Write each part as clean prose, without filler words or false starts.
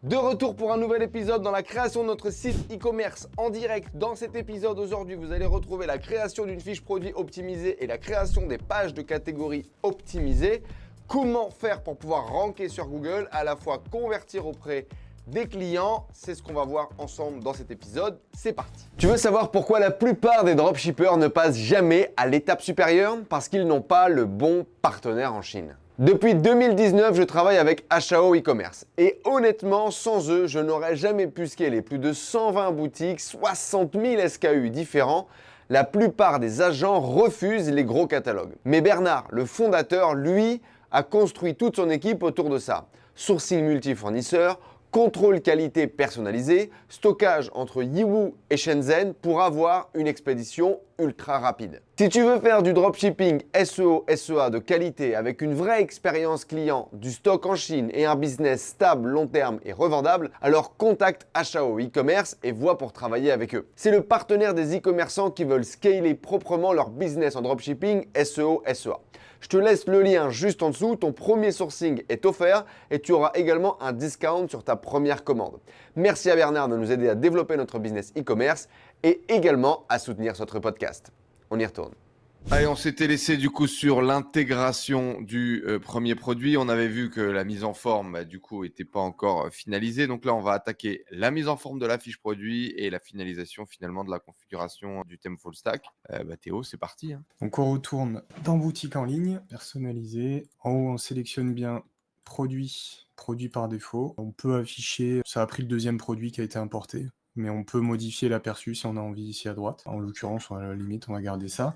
De retour pour un nouvel épisode dans la création de notre site e-commerce en direct. Dans cet épisode aujourd'hui, vous allez retrouver la création d'une fiche produit optimisée et la création des pages de catégories optimisées. Comment faire pour pouvoir ranker sur Google, à la fois convertir auprès des clients, c'est ce qu'on va voir ensemble dans cet épisode. C'est parti. Tu veux savoir pourquoi la plupart des dropshippers ne passent jamais à l'étape supérieure? Parce qu'ils n'ont pas le bon partenaire en Chine. Depuis 2019, je travaille avec HAO e-commerce et honnêtement, sans eux, je n'aurais jamais pu scaler plus de 120 boutiques, 60 000 SKU différents. La plupart des agents refusent les gros catalogues. Mais Bernard, le fondateur, lui, a construit toute son équipe autour de ça. Sourcing multi-fournisseurs, contrôle qualité personnalisé, stockage entre Yiwu et Shenzhen pour avoir une expédition ultra rapide. Si tu veux faire du dropshipping SEO, SEA de qualité avec une vraie expérience client, du stock en Chine et un business stable, long terme et revendable, alors contacte HAO e-commerce et vois pour travailler avec eux. C'est le partenaire des e-commerçants qui veulent scaler proprement leur business en dropshipping SEO, SEA. Je te laisse le lien juste en dessous, ton premier sourcing est offert et tu auras également un discount sur ta première commande. Merci à Bernard de nous aider à développer notre business e-commerce et également à soutenir notre podcast. On y retourne. Allez, on s'était laissé du coup sur l'intégration du premier produit. On avait vu que la mise en forme, du coup, n'était pas encore finalisée. Donc là, on va attaquer la mise en forme de la fiche produit et la finalisation finalement de la configuration du thème full stack. Théo, c'est parti. Donc on retourne dans boutique en ligne, personnalisé. En haut, on sélectionne bien produit par défaut. On peut afficher, ça a pris le deuxième produit qui a été importé, mais on peut modifier l'aperçu si on a envie ici à droite. En l'occurrence, à la limite, on va garder ça.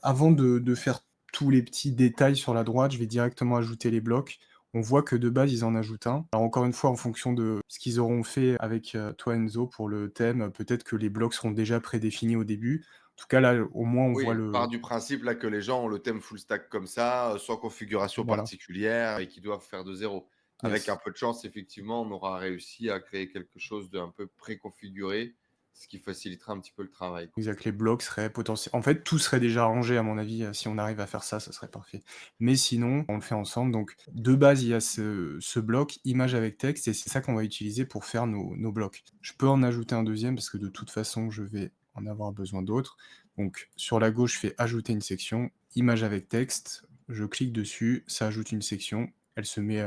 Avant de faire tous les petits détails sur la droite, je vais directement ajouter les blocs. On voit que de base, ils en ajoutent un. Alors encore une fois, en fonction de ce qu'ils auront fait avec toi, Enzo, pour le thème, peut-être que les blocs seront déjà prédéfinis au début. En tout cas, là, au moins, on Oui, voit on part du principe là que les gens ont le thème full stack comme ça, sans configuration Voilà. particulière et qui doivent faire de zéro. Avec Yes. un peu de chance, effectivement, on aura réussi à créer quelque chose d'un peu préconfiguré, ce qui facilitera un petit peu le travail. Exact, les blocs seraient potentiels. En fait, tout serait déjà rangé, à mon avis. Si on arrive à faire ça, ça serait parfait. Mais sinon, on le fait ensemble. Donc, de base, il y a ce bloc image avec texte, et c'est ça qu'on va utiliser pour faire nos blocs. Je peux en ajouter un deuxième, parce que de toute façon, je vais en avoir besoin d'autres. Donc, sur la gauche, je fais ajouter une section, image avec texte. Je clique dessus, ça ajoute une section. Elle se met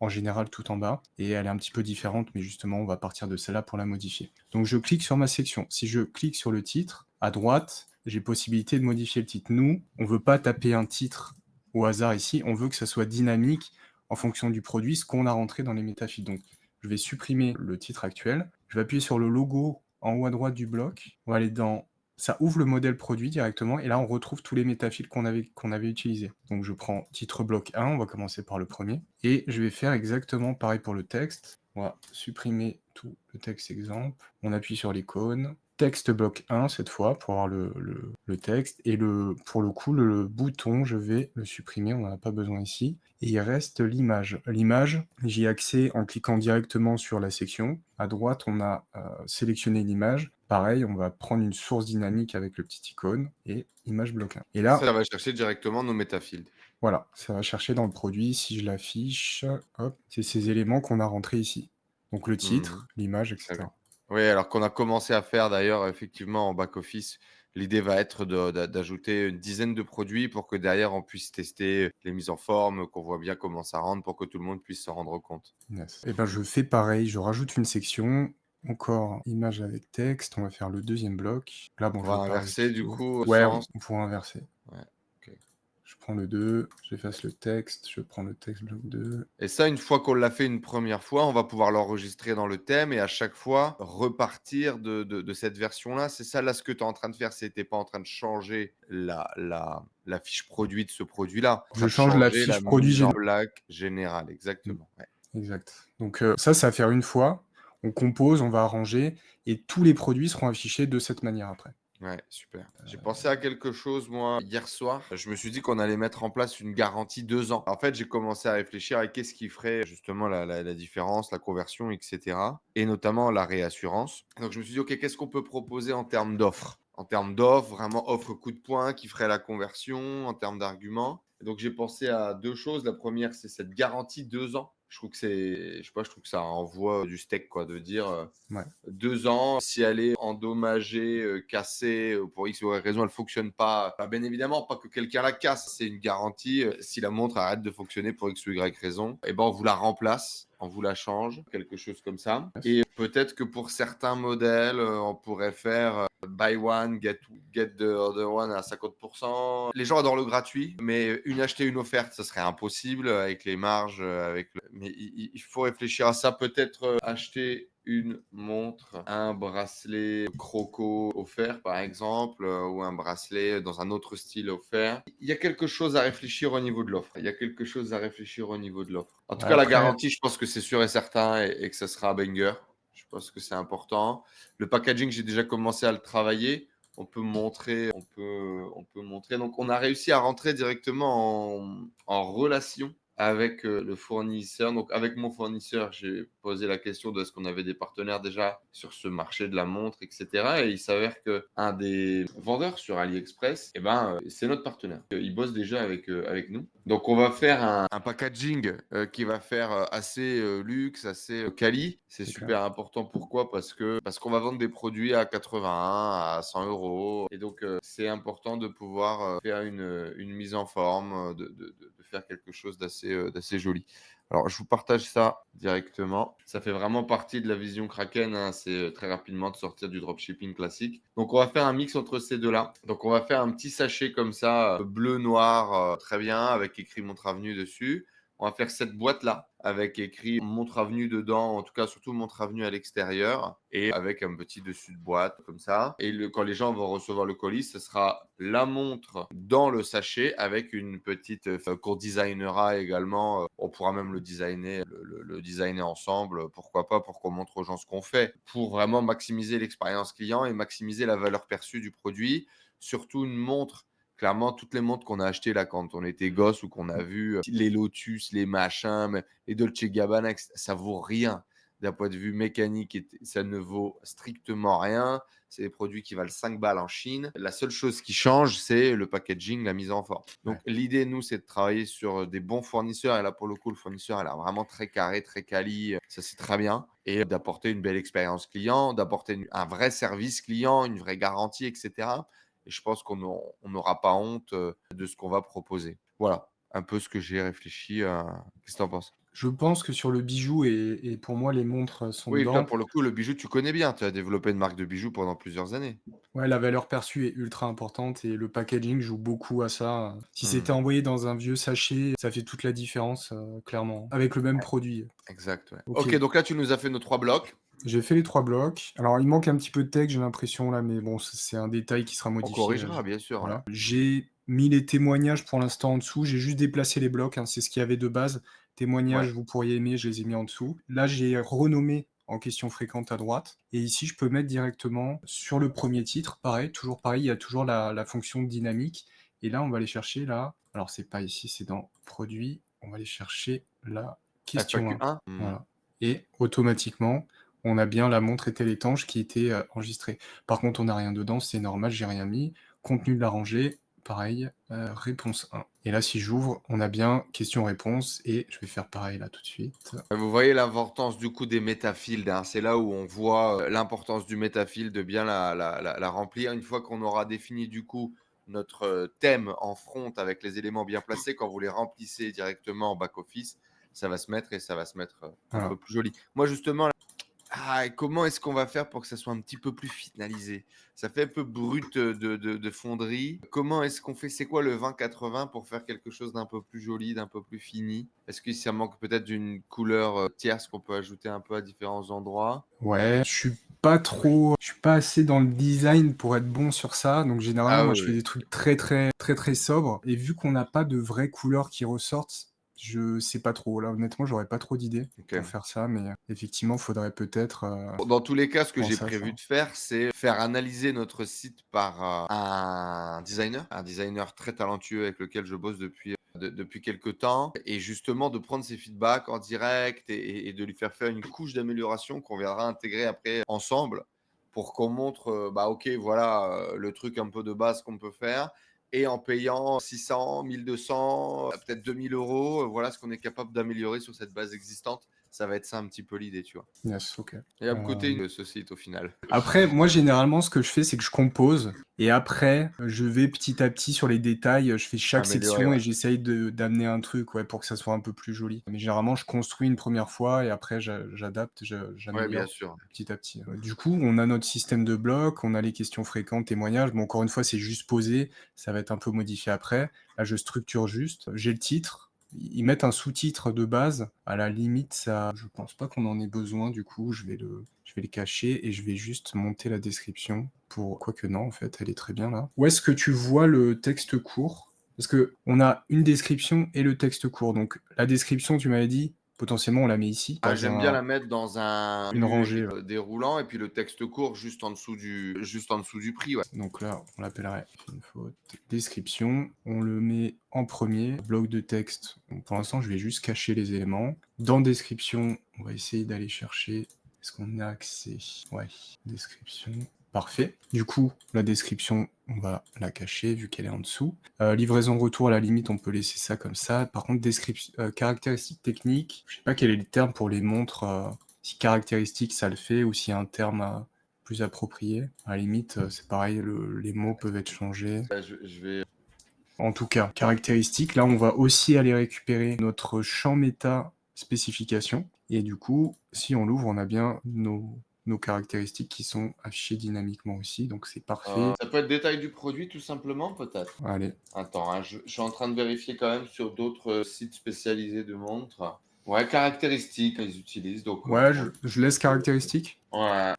en général tout en bas, et elle est un petit peu différente, mais justement, on va partir de celle-là pour la modifier. Donc je clique sur ma section. Si je clique sur le titre, à droite, j'ai possibilité de modifier le titre. Nous, on ne veut pas taper un titre au hasard ici, on veut que ça soit dynamique en fonction du produit, ce qu'on a rentré dans les métafiches. Donc je vais supprimer le titre actuel, je vais appuyer sur le logo en haut à droite du bloc, on va aller dans... Ça ouvre le modèle produit directement, et là on retrouve tous les métafils qu'on avait utilisés. Donc je prends titre bloc 1, on va commencer par le premier, et je vais faire exactement pareil pour le texte. On va supprimer tout le texte exemple, on appuie sur l'icône, texte bloc 1 cette fois pour avoir le texte, et pour le coup le bouton je vais le supprimer, on n'en a pas besoin ici, et il reste l'image. L'image, j'y ai accès en cliquant directement sur la section. À droite on a sélectionné l'image, pareil on va prendre une source dynamique avec le petit icône, et image bloc 1. Et là, Ça va chercher directement nos métafields. voilà, ça va chercher dans le produit, si je l'affiche, hop, c'est ces éléments qu'on a rentrés ici. Donc le titre, l'image, etc. Oui, alors qu'on a commencé à faire d'ailleurs, effectivement, en back-office, l'idée va être d'ajouter une dizaine de produits pour que derrière, on puisse tester les mises en forme, qu'on voit bien comment ça rentre, pour que tout le monde puisse se rendre compte. Yes. Et ben je fais pareil, je rajoute une section, encore image avec texte, on va faire le deuxième bloc. Là, bon, On je va veux pas inverser du tout. coup au Ouais, sens. on pourra inverser. Ouais, ok. Je prends le 2, j'efface le texte, je prends le texte bloc 2. Et ça, une fois qu'on l'a fait une première fois, on va pouvoir l'enregistrer dans le thème et à chaque fois repartir de cette version-là. C'est ça, là, ce que tu es en train de faire, c'est que tu n'es pas en train de changer la fiche produit de ce produit-là. Tu es en train Je de change la changer la fiche produit mise en générale. blague générale, exactement. Ouais. Exact. Donc ça va faire une fois. On compose, on va arranger, et tous les produits seront affichés de cette manière après. Ouais, super. J'ai pensé à quelque chose, moi, hier soir. Je me suis dit qu'on allait mettre en place une garantie 2 ans. En fait, j'ai commencé à réfléchir à qu'est-ce qui ferait justement la différence, la conversion, etc. Et notamment la réassurance. Donc, je me suis dit, OK, qu'est-ce qu'on peut proposer en termes d'offres? En termes d'offres, vraiment offre coup de poing qui ferait la conversion en termes d'arguments. Donc, j'ai pensé à deux choses. La première, c'est cette garantie 2 ans Je trouve que c'est, je sais pas, je trouve que ça envoie du steak, quoi, de dire Ouais. 2 ans, si elle est endommagée, cassée, pour X ou Y raison, elle fonctionne pas. Bah, bien évidemment, pas que quelqu'un la casse, c'est une garantie. Si la montre arrête de fonctionner pour X ou Y raison, et ben on vous la remplace, on vous la change, quelque chose comme ça. Et peut-être que pour certains modèles, on pourrait faire buy one, get the other one à 50%. Les gens adorent le gratuit, mais une achetée, une offerte, ça serait impossible avec les marges, mais il faut réfléchir à ça. Peut-être acheter une montre, un bracelet croco offert par exemple, ou un bracelet dans un autre style offert. Il y a quelque chose à réfléchir au niveau de l'offre. Il y a quelque chose à réfléchir au niveau de l'offre. En tout Ouais, cas, la après, garantie, je pense que c'est sûr et certain et que ça sera un banger. Je pense que c'est important. Le packaging, j'ai déjà commencé à le travailler. On peut montrer, on peut montrer. Donc, on a réussi à rentrer directement en relation avec le fournisseur. Donc, avec mon fournisseur, j'ai posé la question de est-ce qu'on avait des partenaires déjà sur ce marché de la montre, etc. Et il s'avère qu'un des vendeurs sur AliExpress, eh ben, c'est notre partenaire. Il bosse déjà avec nous. Donc, on va faire un packaging qui va faire assez luxe, assez quali. C'est c'est clair. super important. Pourquoi? Parce qu'on va vendre des produits à 81, à 100 euros. Et donc, c'est important de pouvoir faire une mise en forme, de faire quelque chose d'assez joli. Alors, je vous partage ça directement. Ça fait vraiment partie de la vision Kraken, hein. C'est très rapidement de sortir du dropshipping classique. Donc, on va faire un mix entre ces deux-là. Donc, on va faire un petit sachet comme ça, bleu-noir, très bien, avec écrit Montre Avenue dessus. On va faire cette boîte-là avec écrit Montre Avenue dedans, en tout cas surtout Montre Avenue à l'extérieur et avec un petit dessus de boîte comme ça. Et quand les gens vont recevoir le colis, ce sera la montre dans le sachet avec une petite qu'on designera également. On pourra même le designer, le designer ensemble, pourquoi pas, pour qu'on montre aux gens ce qu'on fait, pour vraiment maximiser l'expérience client et maximiser la valeur perçue du produit. Surtout une montre. Clairement, toutes les montres qu'on a achetées là quand on était gosse ou qu'on a vu les Lotus, les machins, les Dolce Gabbana, ça vaut rien d'un point de vue mécanique. Ça ne vaut strictement rien. C'est des produits qui valent 5 balles en Chine. La seule chose qui change, c'est le packaging, la mise en forme. Donc, l'idée, nous, c'est de travailler sur des bons fournisseurs. Et là, pour le coup, le fournisseur, elle est vraiment très carré, très quali. Ça, c'est très bien. Et d'apporter une belle expérience client, d'apporter un vrai service client, une vraie garantie, etc. Et je pense qu'on n'aura pas honte de ce qu'on va proposer. Voilà, un peu ce que j'ai réfléchi. Qu'est-ce que tu en penses? Je pense que sur le bijou et pour moi, les montres sont Oui, toi, dedans. pour le coup, le bijou, tu connais bien. Tu as développé une marque de bijoux pendant plusieurs années. Ouais, la valeur perçue est ultra importante et le packaging joue beaucoup à ça. Si c'était Hmm. envoyé dans un vieux sachet, ça fait toute la différence, clairement, avec le même Ouais, produit. exact. Ouais. OK, Ok, donc là, tu nous as fait nos 3 blocs. j'ai fait les 3 blocs. Alors, il manque un petit peu de texte, j'ai l'impression là, mais bon, c'est un détail qui sera On modifié, corrigera, bien sûr. Ouais. voilà. J'ai mis les témoignages pour l'instant en dessous, j'ai juste déplacé les blocs, hein, c'est ce qu'il y avait de base. Ouais. Témoignages, vous pourriez aimer, je les ai mis en dessous. Là, j'ai renommé en questions fréquentes à droite et ici, je peux mettre directement sur le premier titre, pareil, toujours pareil, il y a toujours la fonction dynamique et là, on va aller chercher là, alors c'est pas ici, c'est dans produits, on va aller chercher la question 1, FAQ1. Hmm. voilà, et automatiquement, on a bien la montre est-elle étanche qui était enregistrée. Par contre, on n'a rien dedans, c'est normal, j'ai rien mis. Contenu de la rangée, pareil, réponse 1. Et là, si j'ouvre, on a bien question-réponse et je vais faire pareil là tout de suite. Vous voyez l'importance du coup des métafields, hein. C'est là où on voit l'importance du métafield, de bien la remplir. Une fois qu'on aura défini du coup notre thème en front avec les éléments bien placés, quand vous les remplissez directement en back-office, ça va se mettre et ça va se mettre un Voilà. peu plus joli. Moi justement, et comment est-ce qu'on va faire pour que ça soit un petit peu plus finalisé? Ça fait un peu brut de fonderie. Comment est-ce qu'on fait? C'est quoi le 20-80 pour faire quelque chose d'un peu plus joli, d'un peu plus fini? Est-ce que ça manque peut-être d'une couleur tierce qu'on peut ajouter un peu à différents endroits? Ouais, je suis pas assez dans le design pour être bon sur ça, donc généralement, Ah moi, oui, je fais oui. des trucs très, très, très, très sobres et vu qu'on n'a pas de vraies couleurs qui ressortent, je sais pas trop. Là, honnêtement, j'aurais pas trop d'idées pour Ok. faire ça, mais effectivement, faudrait peut-être, Dans tous les cas, ce que j'ai penser à ça. prévu de faire, c'est faire analyser notre site par un designer très talentueux avec lequel je bosse depuis quelques temps, et justement de prendre ses feedbacks en direct et de lui faire une couche d'amélioration qu'on viendra intégrer après ensemble pour qu'on montre, bah ok, voilà le truc un peu de base qu'on peut faire, et en payant 600, 1200, peut-être 2000 euros, voilà ce qu'on est capable d'améliorer sur cette base existante. Ça va être ça un petit peu l'idée, tu vois. Yes, ok. Et à me coûter ce site au final. Après, moi, généralement, ce que je fais, c'est que je compose et après, je vais petit à petit sur les détails. Je fais chaque Améliorer, section et ouais. j'essaye d'amener un truc, ouais, pour que ça soit un peu plus joli. Mais généralement, je construis une première fois et après, j'adapte, Ouais, j'améliore bien sûr. petit à petit. Du coup, on a notre système de blocs, on a les questions fréquentes, témoignages. Bon, encore une fois, c'est juste posé. Ça va être un peu modifié après. Là, je structure juste. J'ai le titre. Ils mettent un sous-titre de base. À la limite, ça, je pense pas qu'on en ait besoin. Du coup, je vais le cacher et je vais juste monter la description pour... Quoique non, en fait, elle est très bien là. Où est-ce que tu vois le texte court? Parce que on a une description et le texte court. Donc la description, tu m'avais dit, potentiellement on la met ici, Ah, dans j'aime bien la mettre dans un une menu rangée. déroulant et puis le texte court juste en dessous du prix, ouais. Donc là, on l'appellerait une faute. Description, on le met en premier. Bloc de texte, donc pour l'instant, je vais juste cacher les éléments. Dans description, on va essayer d'aller chercher. Est-ce qu'on a accès? Ouais, description. Parfait. Du coup, la description, on va la cacher vu qu'elle est en dessous. Livraison retour, à la limite, on peut laisser ça comme ça. Par contre, description, caractéristiques techniques, je sais pas quel est le terme pour les montres. Si caractéristiques, ça le fait, ou s'il y a un terme plus approprié. À la limite, c'est pareil, les mots peuvent être changés. Je vais. En tout cas, caractéristiques, là, on va aussi aller récupérer notre champ méta spécification. Et du coup, si on l'ouvre, on a bien nos caractéristiques qui sont affichées dynamiquement aussi. Donc, c'est parfait. Ça peut être détail du produit, tout simplement, peut-être. Allez. Attends, hein, je suis en train de vérifier quand même sur d'autres sites spécialisés de montres. Ouais, caractéristiques, ils utilisent. Donc, Ouais, je laisse caractéristiques. ouais.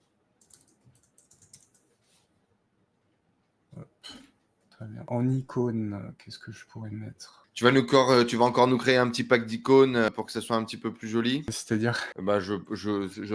Très bien. En icône, qu'est-ce que je pourrais mettre? Tu vas encore nous créer un petit pack d'icônes pour que ça soit un petit peu plus joli. C'est-à-dire? Bah, je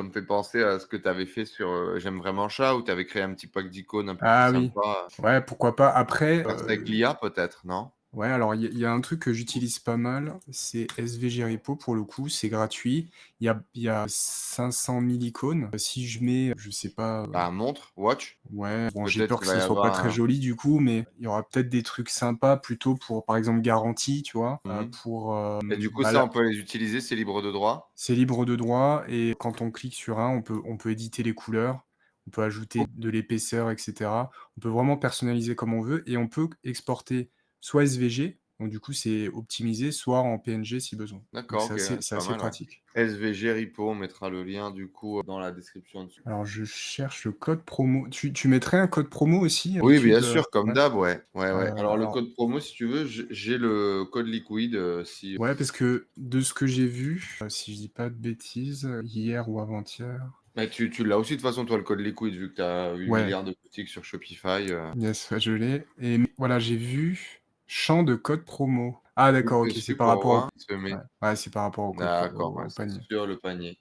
me fais penser à ce que tu avais fait sur J'aime vraiment chat, où tu avais créé un petit pack d'icônes un peu Ah plus oui. sympa. Ouais, pourquoi pas. Après, Faire ça avec l'IA, peut-être, non? ouais, alors il y a un truc que j'utilise pas mal, c'est SVG Repo pour le coup, c'est gratuit. Il y a 500 000 icônes. Si je mets, je sais pas, Bah, montre, watch. ouais, bon, j'ai Peut-être peur qu'il que va ce y soit pas avoir très un. joli du coup, mais il y aura peut-être des trucs sympas plutôt pour, par exemple, garantie, tu vois, Mhm. pour, Et du coup, bah ça, là, on peut les utiliser, c'est libre de droit. c'est libre de droit et quand on clique sur un, on peut éditer les couleurs, on peut ajouter de l'épaisseur, etc. On peut vraiment personnaliser comme on veut et on peut exporter soit SVG, donc du coup c'est optimisé, soit en PNG si besoin. Donc D'accord, ok, c'est c'est pas assez mal, ouais. pratique. SVG Repo, on mettra le lien du coup dans la description en dessous. Alors je cherche le code promo. Tu mettrais un code promo aussi, Oui, bien d'habitude, sûr, comme ouais. d'hab, ouais. Ouais, ouais. Alors, le Alors code promo, si tu veux, j'ai le code liquide. Si. ouais, parce que de ce que j'ai vu, si je dis pas de bêtises, hier ou avant-hier. Mais tu l'as aussi de toute façon, toi, le code liquide, vu que tu as 8 Ouais. milliards de boutiques sur Shopify. Yes, ouais, je l'ai. Et voilà, j'ai vu champ de code promo. Ah d'accord, Clique ok, c'est dessus par pour rapport voir, au... il se met. Ouais, ouais, c'est par rapport D'accord, ouais, au c'est panier. sur le panier.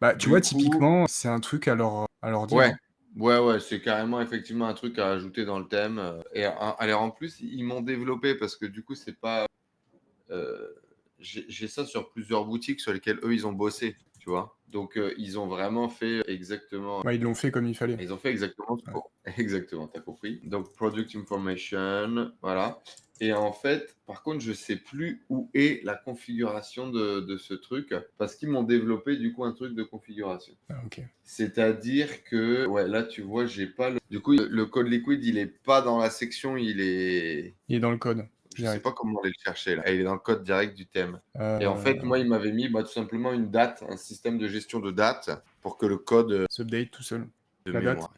Bah, tu vois, Du coup, typiquement, c'est un truc à leur dire, ouais, hein. ouais, c'est carrément effectivement un truc à ajouter dans le thème. Et alors en plus, ils m'ont développé parce que du coup, c'est pas. euh, j'ai ça sur plusieurs boutiques sur lesquelles eux, ils ont bossé, tu vois. Donc, ils ont vraiment fait exactement. Ouais, ils l'ont fait comme il fallait. Ils ont fait exactement ce Ouais. qu'on. Exactement, t'as compris. Donc, product information, voilà. Et en fait, par contre, je sais plus où est la configuration de ce truc parce qu'ils m'ont développé du coup un truc de configuration. Ah, ok. C'est-à-dire que, ouais, là, tu vois, j'ai pas le. Du coup, le code liquide, il est pas dans la section, il est. Il est dans le code, Je sais direct. pas comment aller le chercher là. Il est dans le code direct du thème. Et en fait, moi, il m'avait mis tout simplement une date, un système de gestion de date pour que le code S'update tout seul. de La date. mémoire.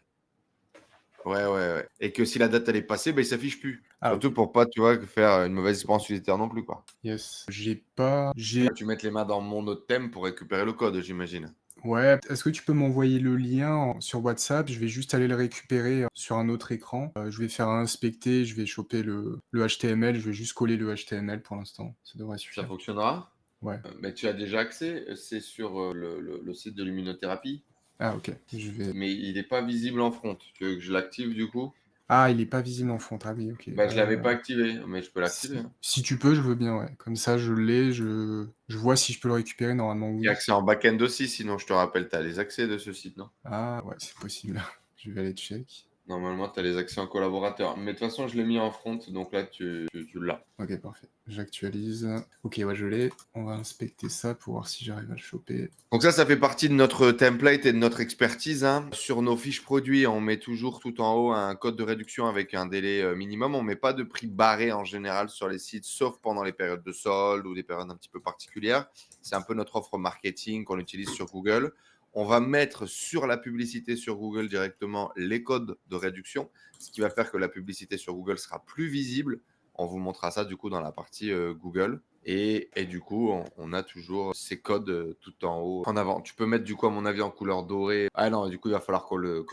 Ouais. Et que si la date elle est passée, ben, il s'affiche plus. Ah, Surtout ok. pour pas, tu vois, faire une mauvaise expérience utilitaire non plus, quoi. Yes. J'ai pas... J'ai... Tu mets les mains dans mon autre thème pour récupérer le code, j'imagine. Ouais, est-ce que tu peux m'envoyer le lien sur WhatsApp? Je vais juste aller le récupérer sur un autre écran. Je vais faire un inspecter, je vais choper le HTML, je vais juste coller le HTML pour l'instant. Ça devrait Ça suffire. fonctionnera. Ouais. Mais tu as déjà accès, c'est sur le site de l'immunothérapie, Ah, ok. Je vais... mais il n'est pas visible en front. Tu veux que je l'active du coup? Ah, il est pas visible en fond. Ah oui, ok. Bah, je l'avais pas activé, mais je peux l'activer, Si, hein. si tu peux, je veux bien, ouais. Comme ça, je l'ai, je vois si je peux le récupérer. Normalement, Il y a oui. accès en back-end aussi, sinon je te rappelle, tu as les accès de ce site, non? Ah, ouais, c'est possible. Je vais aller check. Normalement, tu as les accès en collaborateur. Mais de toute façon, je l'ai mis en front, donc là, tu l'as. Ok, parfait. J'actualise. Ok, ouais, je l'ai. On va inspecter ça pour voir si j'arrive à le choper. Donc ça fait partie de notre template et de notre expertise, hein. Sur nos fiches produits, on met toujours tout en haut un code de réduction avec un délai minimum. On ne met pas de prix barré en général sur les sites, sauf pendant les périodes de solde ou des périodes un petit peu particulières. C'est un peu notre offre marketing qu'on utilise sur Google. On va mettre sur la publicité sur Google directement les codes de réduction, ce qui va faire que la publicité sur Google sera plus visible. On vous montrera ça du coup dans la partie Google. Et du coup, on a toujours ces codes tout en haut en avant. Tu peux mettre du coup, à mon avis, en couleur dorée. Ah non, du coup, il va falloir qu'on le.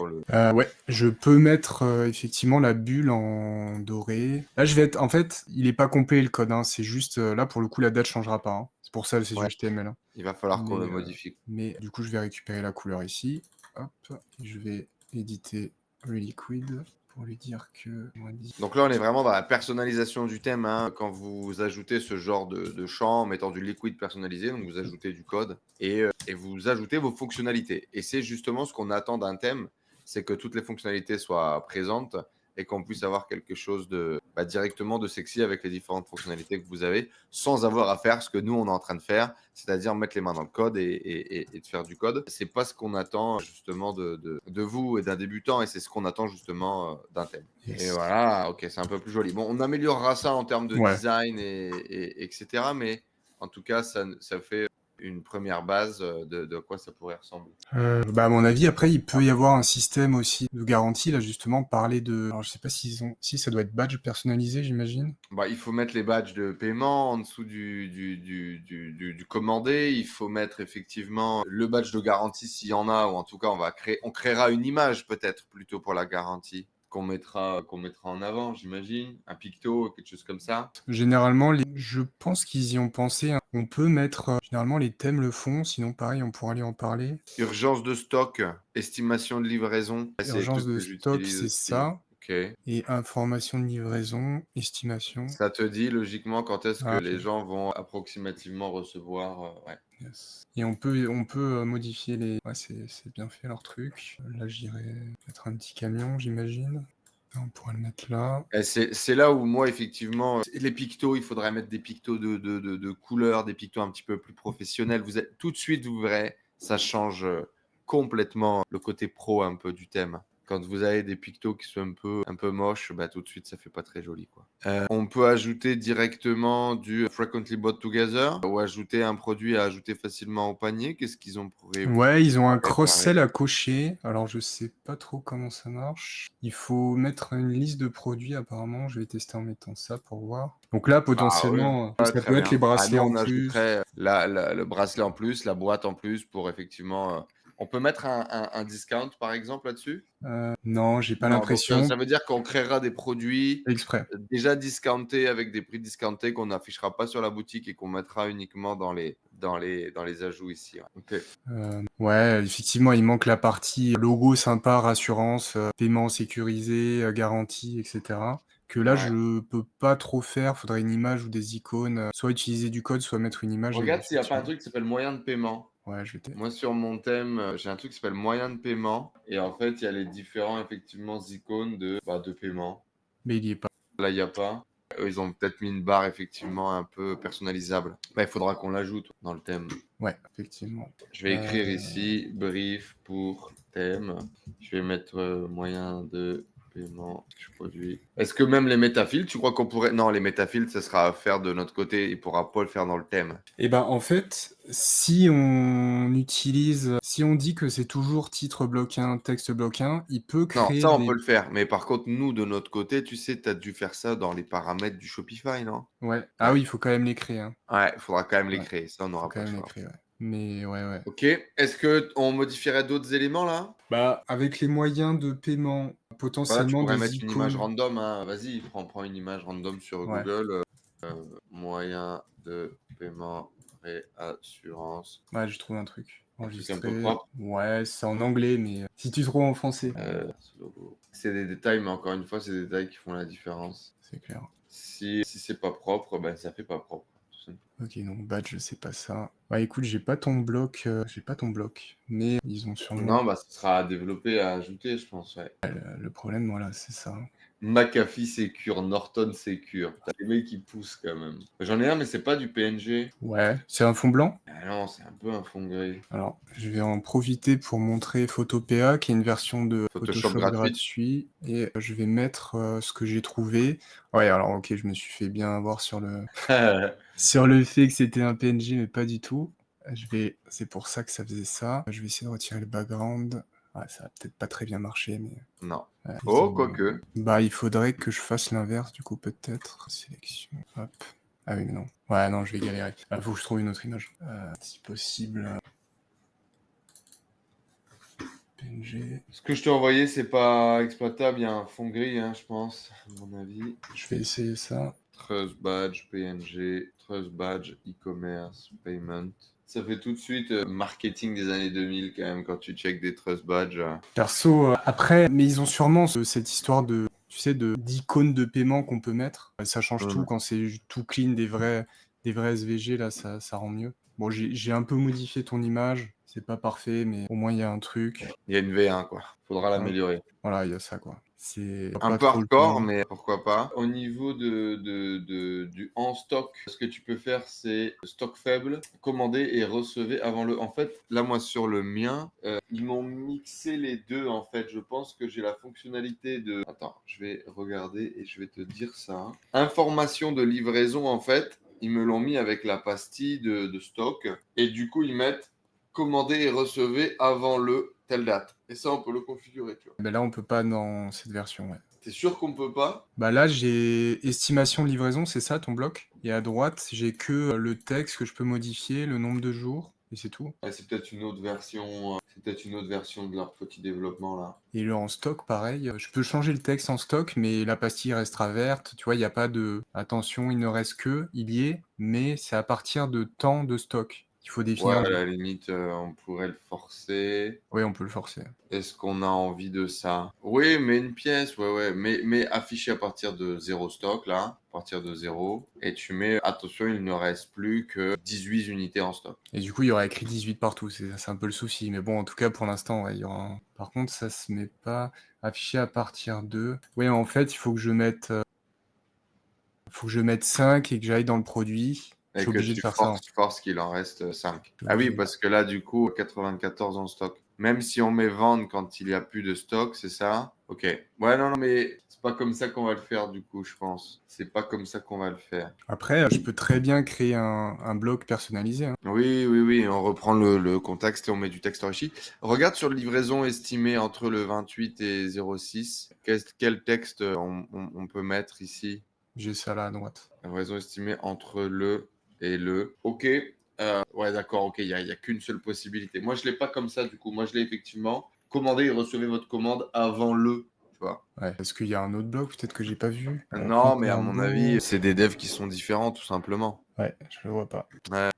Ouais, je peux mettre effectivement la bulle en doré. Là, je vais être. En fait, il est pas complet le code, hein. C'est juste là pour le coup, la date changera pas, hein. C'est pour ça, c'est du Ouais, HTML, hein. il va falloir qu'on Mais, le modifie. mais du coup, je vais récupérer la couleur ici. Hop, je vais éditer Reliquid pour lui dire que. Donc là, on est vraiment dans la personnalisation du thème, hein. Quand vous ajoutez ce genre de champ en mettant du liquid personnalisé, donc vous ajoutez du code et vous ajoutez vos fonctionnalités. Et c'est justement ce qu'on attend d'un thème, c'est que toutes les fonctionnalités soient présentes et qu'on puisse avoir quelque chose de directement de sexy avec les différentes fonctionnalités que vous avez, sans avoir à faire ce que nous, on est en train de faire, c'est-à-dire mettre les mains dans le code et de faire du code. C'est pas ce qu'on attend justement de vous et d'un débutant, et c'est ce qu'on attend justement d'un thème. Yes. Et voilà, ok, c'est un peu plus joli. Bon, on améliorera ça en termes de Ouais. design etc. Mais en tout cas, ça fait une première base de quoi ça pourrait ressembler. À mon avis, après, il peut y avoir un système aussi de garantie, là, justement, parler de... Alors, je sais pas si ça doit être badge personnalisé, j'imagine. Il faut mettre les badges de paiement en dessous du commandé. Il faut mettre effectivement le badge de garantie s'il y en a, ou en tout cas, on créera une image peut-être plutôt pour la garantie qu'on mettra en avant, j'imagine. Un picto, quelque chose comme ça. Généralement, je pense qu'ils y ont pensé, hein. On peut mettre... Généralement, les thèmes le font, sinon, pareil, on pourra aller en parler. Urgence de stock, estimation de livraison. C'est des Urgence trucs de que stock, j'utilise c'est aussi. ça. Ok. Et information de livraison, estimation. Ça te dit logiquement quand est-ce que Ah, les ok. gens vont approximativement recevoir. Ouais. Yes. Et on peut modifier les... Ouais, c'est bien fait leur truc. Là, j'irai mettre un petit camion, j'imagine. On pourrait le mettre là. Et c'est là où moi, effectivement, les pictos, il faudrait mettre des pictos de couleurs, des pictos un petit peu plus professionnels. Tout de suite, vous verrez, ça change complètement le côté pro un peu du thème. Quand vous avez des pictos qui sont un peu moches, tout de suite, ça fait pas très joli, quoi. On peut ajouter directement du frequently bought together ou ajouter un produit à ajouter facilement au panier. Qu'est-ce qu'ils ont prévu? Ouais, ils ont un cross-sell à cocher. Alors, je sais pas trop comment ça marche. Il faut mettre une liste de produits, apparemment. Je vais tester en mettant ça pour voir. Donc là, potentiellement, ça très peut être bien. les bracelets Nous, en on plus. ajouterait le bracelet en plus, la boîte en plus pour effectivement. On peut mettre un discount par exemple là-dessus? Non, j'ai pas Non, donc l'impression. ça veut dire qu'on créera des produits Exprès. déjà discountés avec des prix discountés qu'on n'affichera pas sur la boutique et qu'on mettra uniquement dans les ajouts ici. Ouais. Ok. Ouais, effectivement, il manque la partie logo sympa, rassurance, paiement sécurisé, garantie, etc. Que là, Ouais. je peux pas trop faire. Faudrait une image ou des icônes. Soit utiliser du code, soit mettre une image. Regarde s'il n'y a pas un truc qui s'appelle moyen de paiement. Ouais, je vais Moi, sur mon thème, j'ai un truc qui s'appelle moyen de paiement. Et en fait, il y a les différents effectivement icônes de paiement. Mais il y est pas. Là, il n'y a pas. Eux, ils ont peut-être mis une barre effectivement un peu personnalisable. Il faudra qu'on l'ajoute dans le thème. Ouais, effectivement. Je vais écrire ici brief pour thème. Je vais mettre moyen de paiement du produit. Est-ce que même les métafiltres, tu crois qu'on pourrait... Non, les métafiltres, ça sera à faire de notre côté. Il ne pourra pas le faire dans le thème. Et ben, en fait, si on dit que c'est toujours titre bloc 1, texte bloc 1, il peut Non, créer ça, on des... peut le faire. Mais par contre, nous, de notre côté, tu sais, tu as dû faire ça dans les paramètres du Shopify, non? Ouais. Ah oui, il faut quand même les créer, hein. Ouais, il faudra quand même les Ouais. créer. Ça, on Faut n'aura quand pas le même les choix. créer, ouais. Mais ouais. Ok. Est-ce qu'on modifierait d'autres éléments là? Bah, avec les moyens de paiement, Voilà, tu potentiellement pourrais des mettre une image icônes. random, hein. Vas-y, prends une image random sur Ouais. Google. Moyen de paiement réassurance. Ouais, j'ai trouvé un truc. Un truc un Enregistré. peu propre. Ouais, c'est en anglais, mais si tu trouves en français, Ce logo. C'est des détails, mais encore une fois, c'est des détails qui font la différence. c'est clair. Si c'est pas propre, ça fait pas propre, tout prochaine. Ok, donc badge, c'est pas ça. Bah écoute, j'ai pas ton bloc, mais ils ont sûrement Non, bah, ce sera à développer, à ajouter, je pense, ouais. le problème, voilà, c'est ça. McAfee Secure, Norton Secure. T'as les mecs qui poussent quand même. J'en ai un, mais c'est pas du PNG. Ouais, c'est un fond blanc? Ah non, c'est un peu un fond gris. Alors, je vais en profiter pour montrer Photopea, qui est une version de Photoshop Photoshop gratuite. gratuit, et je vais mettre ce que j'ai trouvé. Ouais, alors ok, je me suis fait bien avoir sur le fait que c'était un PNG, mais pas du tout. C'est pour ça que ça faisait ça. Je vais essayer de retirer le background. Ouais, ça va peut-être pas très bien marcher, mais Non. ouais, Oh, quoique. bah, il faudrait que je fasse l'inverse, du coup, peut-être. Sélection, hop. Ah oui, mais non. Ouais, non, je vais galérer. Faut que je trouve une autre image. Si possible, PNG. Ce que je t'ai envoyé, c'est pas exploitable. Il y a un fond gris, hein, je pense, à mon avis. Je vais essayer ça. Trust Badge, PNG, Trust Badge, e-commerce, payment. Ça fait tout de suite marketing des années 2000 quand même quand tu check des Trust Badge. Perso, après, mais ils ont sûrement cette histoire de, tu sais, d'icônes de paiement qu'on peut mettre. Ça change tout quand c'est tout clean, des vrais SVG, là, ça rend mieux. Bon, j'ai un peu modifié ton image. C'est pas parfait, mais au moins il y a un truc. Il y a une V1, quoi. Faudra Hop. l'améliorer. Voilà, il y a ça, quoi. C'est Un pas peu trop le hardcore, temps. mais pourquoi pas. Au niveau du en stock, ce que tu peux faire, c'est stock faible, commander et recevez avant le. En fait, là, moi, sur le mien, ils m'ont mixé les deux. En fait, je pense que j'ai la fonctionnalité de. Attends, je vais regarder et je vais te dire ça. Information de livraison, en fait, ils me l'ont mis avec la pastille de stock. Et du coup, ils mettent commander et recevez avant le telle date. Et ça, on peut le configurer, tu vois. Ben là, on peut pas dans cette version, ouais. T'es sûr qu'on peut pas? Bah là, j'ai estimation de livraison, c'est ça ton bloc? Et à droite, j'ai que le texte que je peux modifier, le nombre de jours, et c'est tout. Ouais, c'est peut-être une autre version. C'est peut-être une autre version de leur petit développement là. Et le en stock, pareil, je peux changer le texte en stock, mais la pastille restera verte. Tu vois, il n'y a pas de attention, il ne reste que, il y est, mais c'est à partir de temps de stock. Il faut Ouais, définir. à la limite, on pourrait le forcer. Oui, on peut le forcer. Est-ce qu'on a envie de ça? Oui, mais une pièce, ouais, ouais. Mais affiché à partir de zéro stock, là, à partir de zéro. Et tu mets, attention, il ne reste plus que 18 unités en stock. Et du coup, il y aura écrit 18 partout, c'est un peu le souci. Mais bon, en tout cas, pour l'instant, ouais, il y aura un. Par contre, ça se met pas affiché à partir de. Oui, en fait, il faut que je mette. Faut que je mette 5 et que j'aille dans le produit. Je Et suis que obligé de tu faire ça. forces qu'il en reste 5. Ah oui, Obligé. parce que là, du coup, 94 en stock. Même si on met vendre quand il n'y a plus de stock, c'est ça? Ok. Ouais, non, non, mais c'est pas comme ça qu'on va le faire, du coup, je pense. C'est pas comme ça qu'on va le faire. Après, je peux très bien créer un blog personnalisé, hein. Oui, oui, oui, on reprend le contexte et on met du texte enrichi. Regarde sur livraison estimée entre le 28 et 06. Quel texte on peut mettre ici? J'ai ça là à droite. Livraison estimée entre le et le. Ok. Ouais, d'accord, ok, il y a qu'une seule possibilité. Moi, je l'ai pas comme ça, du coup. Moi, je l'ai effectivement. Commandez et recevez votre commande avant le. Tu vois. Ouais. Est-ce qu'il y a un autre blog peut-être que j'ai pas vu? Non, mais à Compte mon Verbo. avis, c'est des devs qui sont différents, tout simplement. Ouais, je le vois pas. Ouais.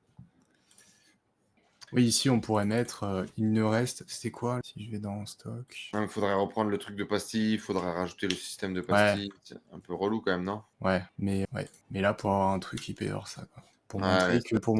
Oui, ici on pourrait mettre il ne reste. C'était quoi si je vais dans stock? Il faudrait reprendre le truc de pastilles, il faudrait rajouter le système de Ouais, pastilles. C'est un peu relou quand même, non? ouais. Mais là pour avoir un truc, il peut y avoir ça, quoi. Pour Ouais,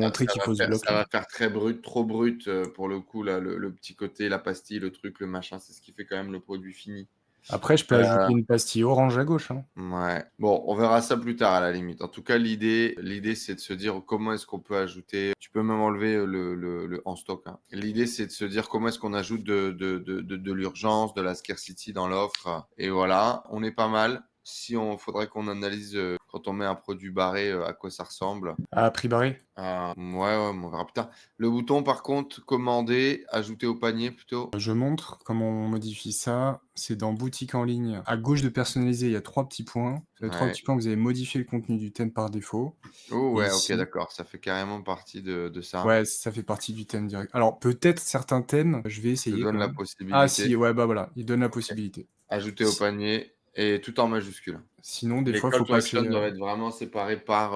montrer qu'il faut ce bloc ça là. va faire très brut, trop brut pour le coup, là, le petit côté, la pastille, le truc, le machin, c'est ce qui fait quand même le produit fini. Après, je peux ajouter une pastille orange à gauche, hein. Ouais. Bon, on verra ça plus tard à la limite. En tout cas, l'idée, c'est de se dire comment est-ce qu'on peut ajouter. Tu peux même enlever le en stock, hein. L'idée, c'est de se dire comment est-ce qu'on ajoute de l'urgence, de la scarcity dans l'offre. Et voilà, on est pas mal. Si on faudrait qu'on analyse quand on met un produit barré à quoi ça ressemble. Ah, prix barré. Ouais, ouais, on verra plus tard. Le bouton, par contre, commander, ajouter au panier plutôt. Je montre comment on modifie ça. C'est dans boutique en ligne. À gauche de personnaliser, il y a 3 petits points. Sur les 3 Ouais. petits points, vous avez modifié le contenu du thème par défaut. Oh, Et ouais, ok, ici, d'accord. Ça fait carrément partie de ça. ouais, ça fait partie du thème direct. Alors, peut-être certains thèmes, je vais Te essayer donne quand la même. Ah si, possibilité. ouais, bah voilà, il donne la Ok. possibilité. Ajouter au Si- panier et tout en majuscule. Sinon, des Les fois, call faut to action passer. doivent être vraiment séparés par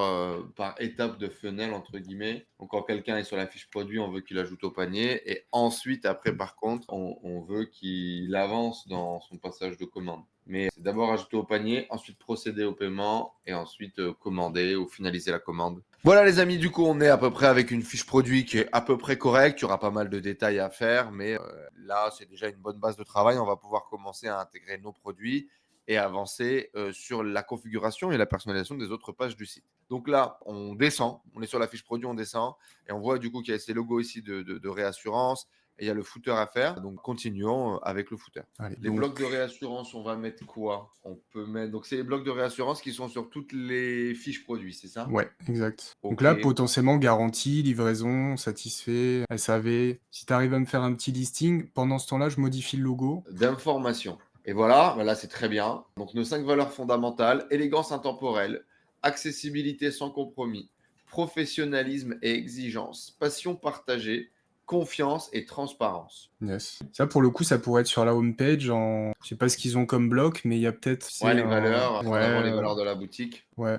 étape de funnel, entre guillemets. Donc, quand quelqu'un est sur la fiche produit, on veut qu'il ajoute au panier. Et ensuite, après, par contre, on veut qu'il avance dans son passage de commande. Mais c'est d'abord ajouter au panier, ensuite procéder au paiement et ensuite commander ou finaliser la commande. Voilà les amis, du coup on est à peu près avec une fiche produit qui est à peu près correcte. Il y aura pas mal de détails à faire, mais là c'est déjà une bonne base de travail. On va pouvoir commencer à intégrer nos produits et avancer sur la configuration et la personnalisation des autres pages du site. Donc là, on descend, on est sur la fiche produit, on descend et on voit du coup qu'il y a ces logos ici de réassurance et il y a le footer à faire. Donc continuons avec le footer. Allez, Les donc, blocs de réassurance, on va mettre quoi? On peut mettre. Donc c'est les blocs de réassurance qui sont sur toutes les fiches produits, c'est ça? ouais, exact. Donc Ok. là, potentiellement, garantie, livraison, satisfait, SAV. Si tu arrives à me faire un petit listing, pendant ce temps-là, je modifie le logo. D'information. Et voilà, bah là c'est très bien. Donc nos 5 valeurs fondamentales, élégance intemporelle, accessibilité sans compromis, professionnalisme et exigence, passion partagée, confiance et transparence. Yes. Ça, pour le coup, ça pourrait être sur la home page en. Je sais pas ce qu'ils ont comme bloc, mais il y a peut-être, Ouais, c'est les un. valeurs, en avant les valeurs de la boutique. Ouais.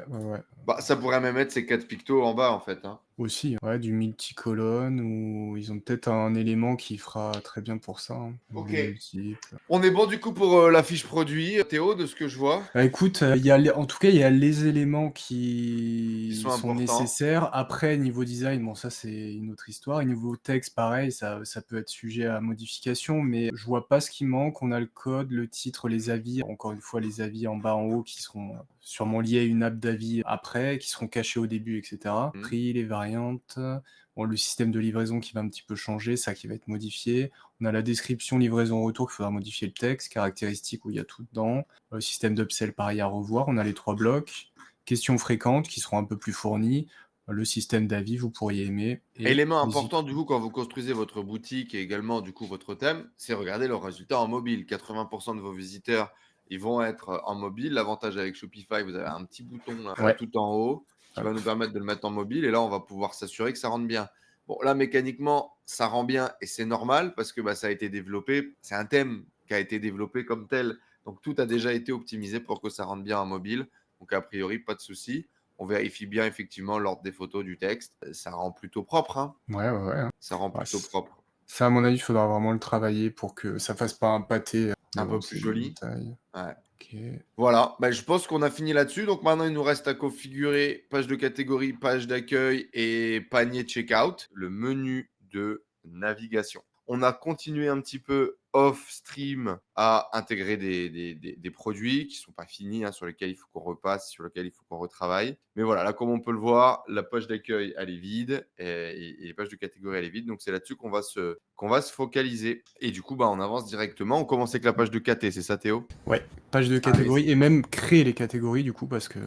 Bah, ça pourrait même être ces 4 pictos en bas en fait, hein. Aussi, ouais, du multicolonne, ou ils ont peut-être un élément qui fera très bien pour ça, hein. Ok. Des multiples. On est bon du coup pour la fiche produit, Théo, de ce que je vois, Bah écoute, en tout cas, il y a les éléments qui qui sont sont importants. nécessaires. Après, niveau design, bon, ça c'est une autre histoire. Et niveau texte, pareil, ça peut être sujet à modification, mais je vois pas ce qui manque. On a le code, le titre, les avis. Encore une fois, les avis en bas, en haut, qui seront sûrement liés à une app d'avis après, qui seront cachés au début, etc. Mhm. Prix, les variantes. Bon, le système de livraison qui va un petit peu changer, ça qui va être modifié. On a la description livraison retour qu'il faudra modifier le texte, caractéristiques où il y a tout dedans. Système d'upsell pareil à revoir. On a les 3 blocs. Questions fréquentes qui seront un peu plus fournies. Le système d'avis, vous pourriez aimer. Et Élément les important du coup quand vous construisez votre boutique et également du coup votre thème, c'est regarder leurs résultats en mobile. 80% de vos visiteurs, ils vont être en mobile. L'avantage avec Shopify, vous avez un petit bouton là, Ouais. tout en haut qui va Hop. nous permettre de le mettre en mobile et là on va pouvoir s'assurer que ça rentre bien. Bon là mécaniquement ça rend bien et c'est normal parce que bah, ça a été développé, c'est un thème qui a été développé comme tel. Donc tout a déjà été optimisé pour que ça rentre bien en mobile. Donc a priori pas de souci. On vérifie bien effectivement l'ordre des photos du texte. Ça rend plutôt propre, hein. Ouais, hein. Ça rend Ouais, plutôt propre. ça, à mon avis, il faudra vraiment le travailler pour que ça fasse pas un pâté. Mais Un bon, peu plus c'est des joli. détails. Ouais. Ok. Voilà, bah, je pense qu'on a fini là-dessus. Donc maintenant, il nous reste à configurer page de catégorie, page d'accueil et panier checkout, le menu de navigation. On a continué un petit peu off-stream à intégrer des produits qui ne sont pas finis, hein, sur lesquels il faut qu'on repasse, sur lesquels il faut qu'on retravaille. Mais voilà, là, comme on peut le voir, la page d'accueil, elle est vide et les pages de catégorie, elle est vide. Donc, c'est là-dessus qu'on va se focaliser. Et du coup, bah, on avance directement. On commence avec la page de KT, c'est ça, Théo? Ouais, page de Allez, catégorie et même créer les catégories du coup parce que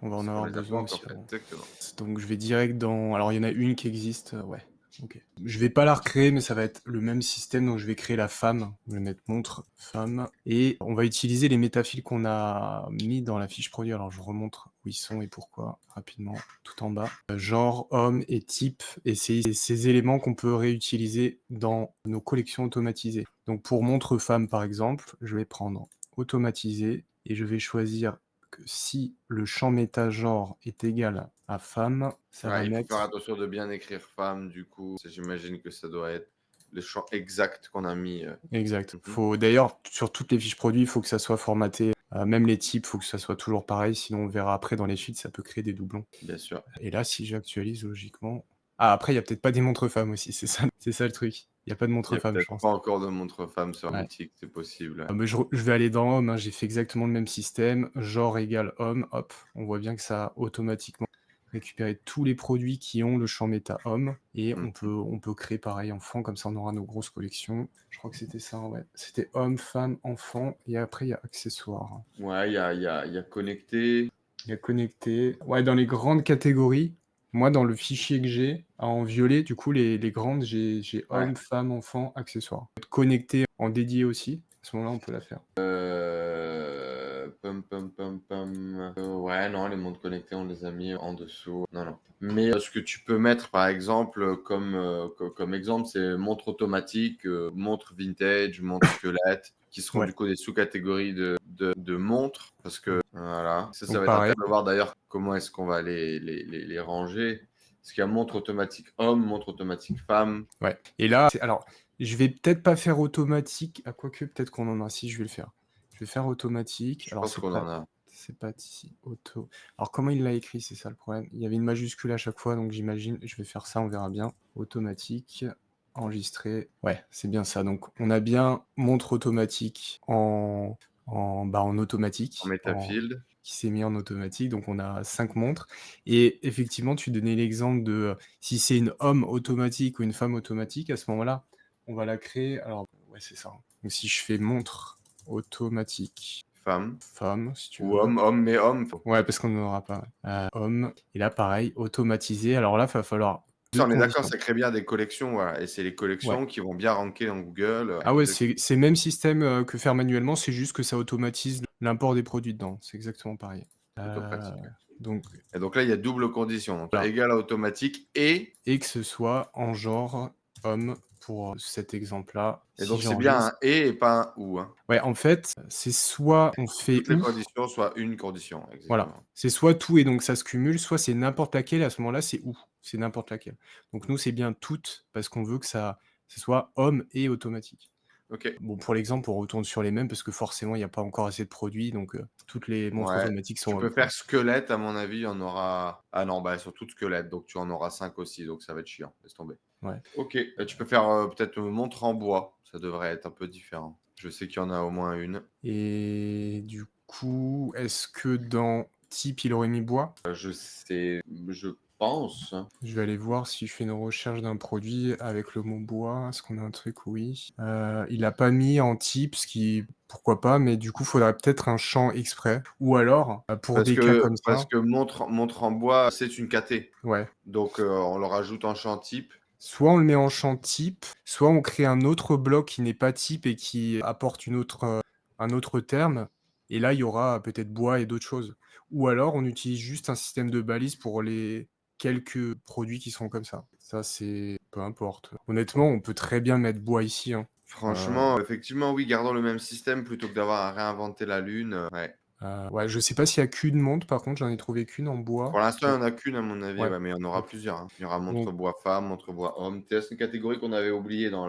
on va en parce qu'on avoir les a pas besoin encore aussi faites. avant. Exactement. Donc je vais direct dans. Alors il y en a une qui existe, ouais. Ok. Je vais pas la recréer, mais ça va être le même système. Donc je vais créer la femme. Je vais mettre montre femme et on va utiliser les métafils qu'on a mis dans la fiche produit. Alors je remontre où ils sont et pourquoi rapidement, tout en bas. Genre, homme et type, et c'est ces éléments qu'on peut réutiliser dans nos collections automatisées. Donc pour montre femme par exemple, je vais prendre automatiser et je vais choisir que si le champ méta genre est égal à femme, ça va Ouais, il faut faire mettre attention de bien écrire femme, du coup. J'imagine que ça doit être le champ exact qu'on a mis. exact. Mhm. Faut d'ailleurs sur toutes les fiches produits, il faut que ça soit formaté. Même les types, il faut que ça soit toujours pareil, sinon on verra après dans les suites, ça peut créer des doublons. Bien sûr. Et là, si j'actualise logiquement. Ah, après, il y a peut-être pas des montres femmes aussi, c'est ça le truc. Il y a pas de Il montre n'y a femme, je peut-être pense. pas encore de montre femme sur Ouais. boutique, c'est possible. Mais je vais aller dans homme, hein, j'ai fait exactement le même système, genre égale homme, hop, on voit bien que ça a automatiquement récupéré tous les produits qui ont le champ méta homme, et Mhm. on peut créer pareil enfant, comme ça on aura nos grosses collections. Je crois que c'était ça, ouais. C'était homme, femme, enfant, et après il y a accessoires. Ouais, il y a connecté. Il y a connecté. Ouais, dans les grandes catégories, moi dans le fichier que j'ai, en violet, du coup les grandes, j'ai Ouais. homme, femme, enfant, accessoires. Connecté en dédié aussi, à ce moment-là on peut la faire. Ouais, non, les montres connectées, on les a mis en dessous. Non, non. Mais ce que tu peux mettre, par exemple, comme exemple, c'est montre automatique, montre vintage, montre squelette, qui seront Ouais. du coup des sous-catégories de montres. Parce que, voilà. Ça Donc va être pareil. intéressant de voir d'ailleurs comment est-ce qu'on va les ranger. Parce qu'il y a montre automatique homme, montre automatique femme. Ouais. Et là, alors, je vais peut-être pas faire automatique. À quoi que peut-être qu'on en a. Si, je vais le faire. Je Je vais faire automatique. Je Alors, pense qu'on en a. c'est pas ici, auto. Alors, comment il l'a écrit? C'est ça le problème. Il y avait une majuscule à chaque fois, donc j'imagine, je vais faire ça, on verra bien. Automatique, enregistrer. Ouais, c'est bien ça. Donc, on a bien montre automatique en automatique, En MetaField. qui s'est mis en automatique. Donc, on a 5 montres. Et effectivement, tu donnais l'exemple de si c'est une homme automatique ou une femme automatique, à ce moment-là, on va la créer. Alors, ouais, c'est ça. Donc, si je fais montre automatique Femme. femme, si tu Ou veux. homme, mais homme. Ouais, parce qu'on n'en aura pas. Homme. Et là, pareil, automatisé. Alors là, il va falloir deux Ça, on est d'accord, conditions. ça crée bien des collections, voilà. Et c'est les Ouais. collections qui vont bien ranker dans Google. Ah ouais, Exactement. c'est le même système que faire manuellement, c'est juste que ça automatise l'import des produits dedans. C'est exactement pareil. Plutôt pratique. Donc, Et donc là, il y a double condition. Donc Voilà. égal à automatique et que ce soit en genre homme pour cet exemple-là. Et Si donc c'est bien j'enregistre. un et pas un ou. Hein. Ouais, en fait, c'est soit on fait Toutes les ou. conditions, soit une condition. Voilà. Exactement. C'est soit tout et donc ça se cumule, soit c'est n'importe laquelle et à ce moment-là, c'est ou. C'est n'importe laquelle. Donc nous, c'est bien toutes parce qu'on veut que ça soit homme et automatique. Ok. Bon, pour l'exemple, on retourne sur les mêmes parce que forcément, il n'y a pas encore assez de produits, donc toutes les montres Ouais. automatiques sont Tu peux hommes, quoi. faire squelette, à mon avis, il y en aura. Ah non, bah surtout de squelette, donc tu en auras 5 aussi, donc ça va être chiant. Laisse tomber. Ouais. Ok. Tu peux faire peut-être montre en bois, ça devrait être un peu différent. Je sais qu'il y en a au moins une. Et du coup, est-ce que dans type, il aurait mis bois? Je sais, je pense. Je vais aller voir si je fais une recherche d'un produit avec le mot bois. Est-ce qu'on a un truc? Oui. Il a pas mis en type, ce qui pourquoi pas, mais du coup, faudrait peut-être un champ exprès. Ou alors, pour Parce des cas comme parce ça, que montre en bois, c'est une KT. ouais. Donc on le rajoute en champ type. Soit on le met en champ type, soit on crée un autre bloc qui n'est pas type et qui apporte un autre terme. Et là, il y aura peut-être bois et d'autres choses. Ou alors, on utilise juste un système de balise pour les quelques produits qui sont comme ça. Ça, c'est peu importe. Honnêtement, on peut très bien mettre bois ici, hein. Franchement, effectivement, oui, gardons le même système plutôt que d'avoir à réinventer la lune. Ouais. Ouais, je sais pas s'il y a qu'une montre, par contre, j'en ai trouvé qu'une en bois. Pour l'instant, il n'y en a qu'une, à mon avis, Ouais. ouais, mais il y en aura Ok. plusieurs. Hein. Il y aura Donc, montre bois femme, montre bois homme. C'est une catégorie qu'on avait oubliée dans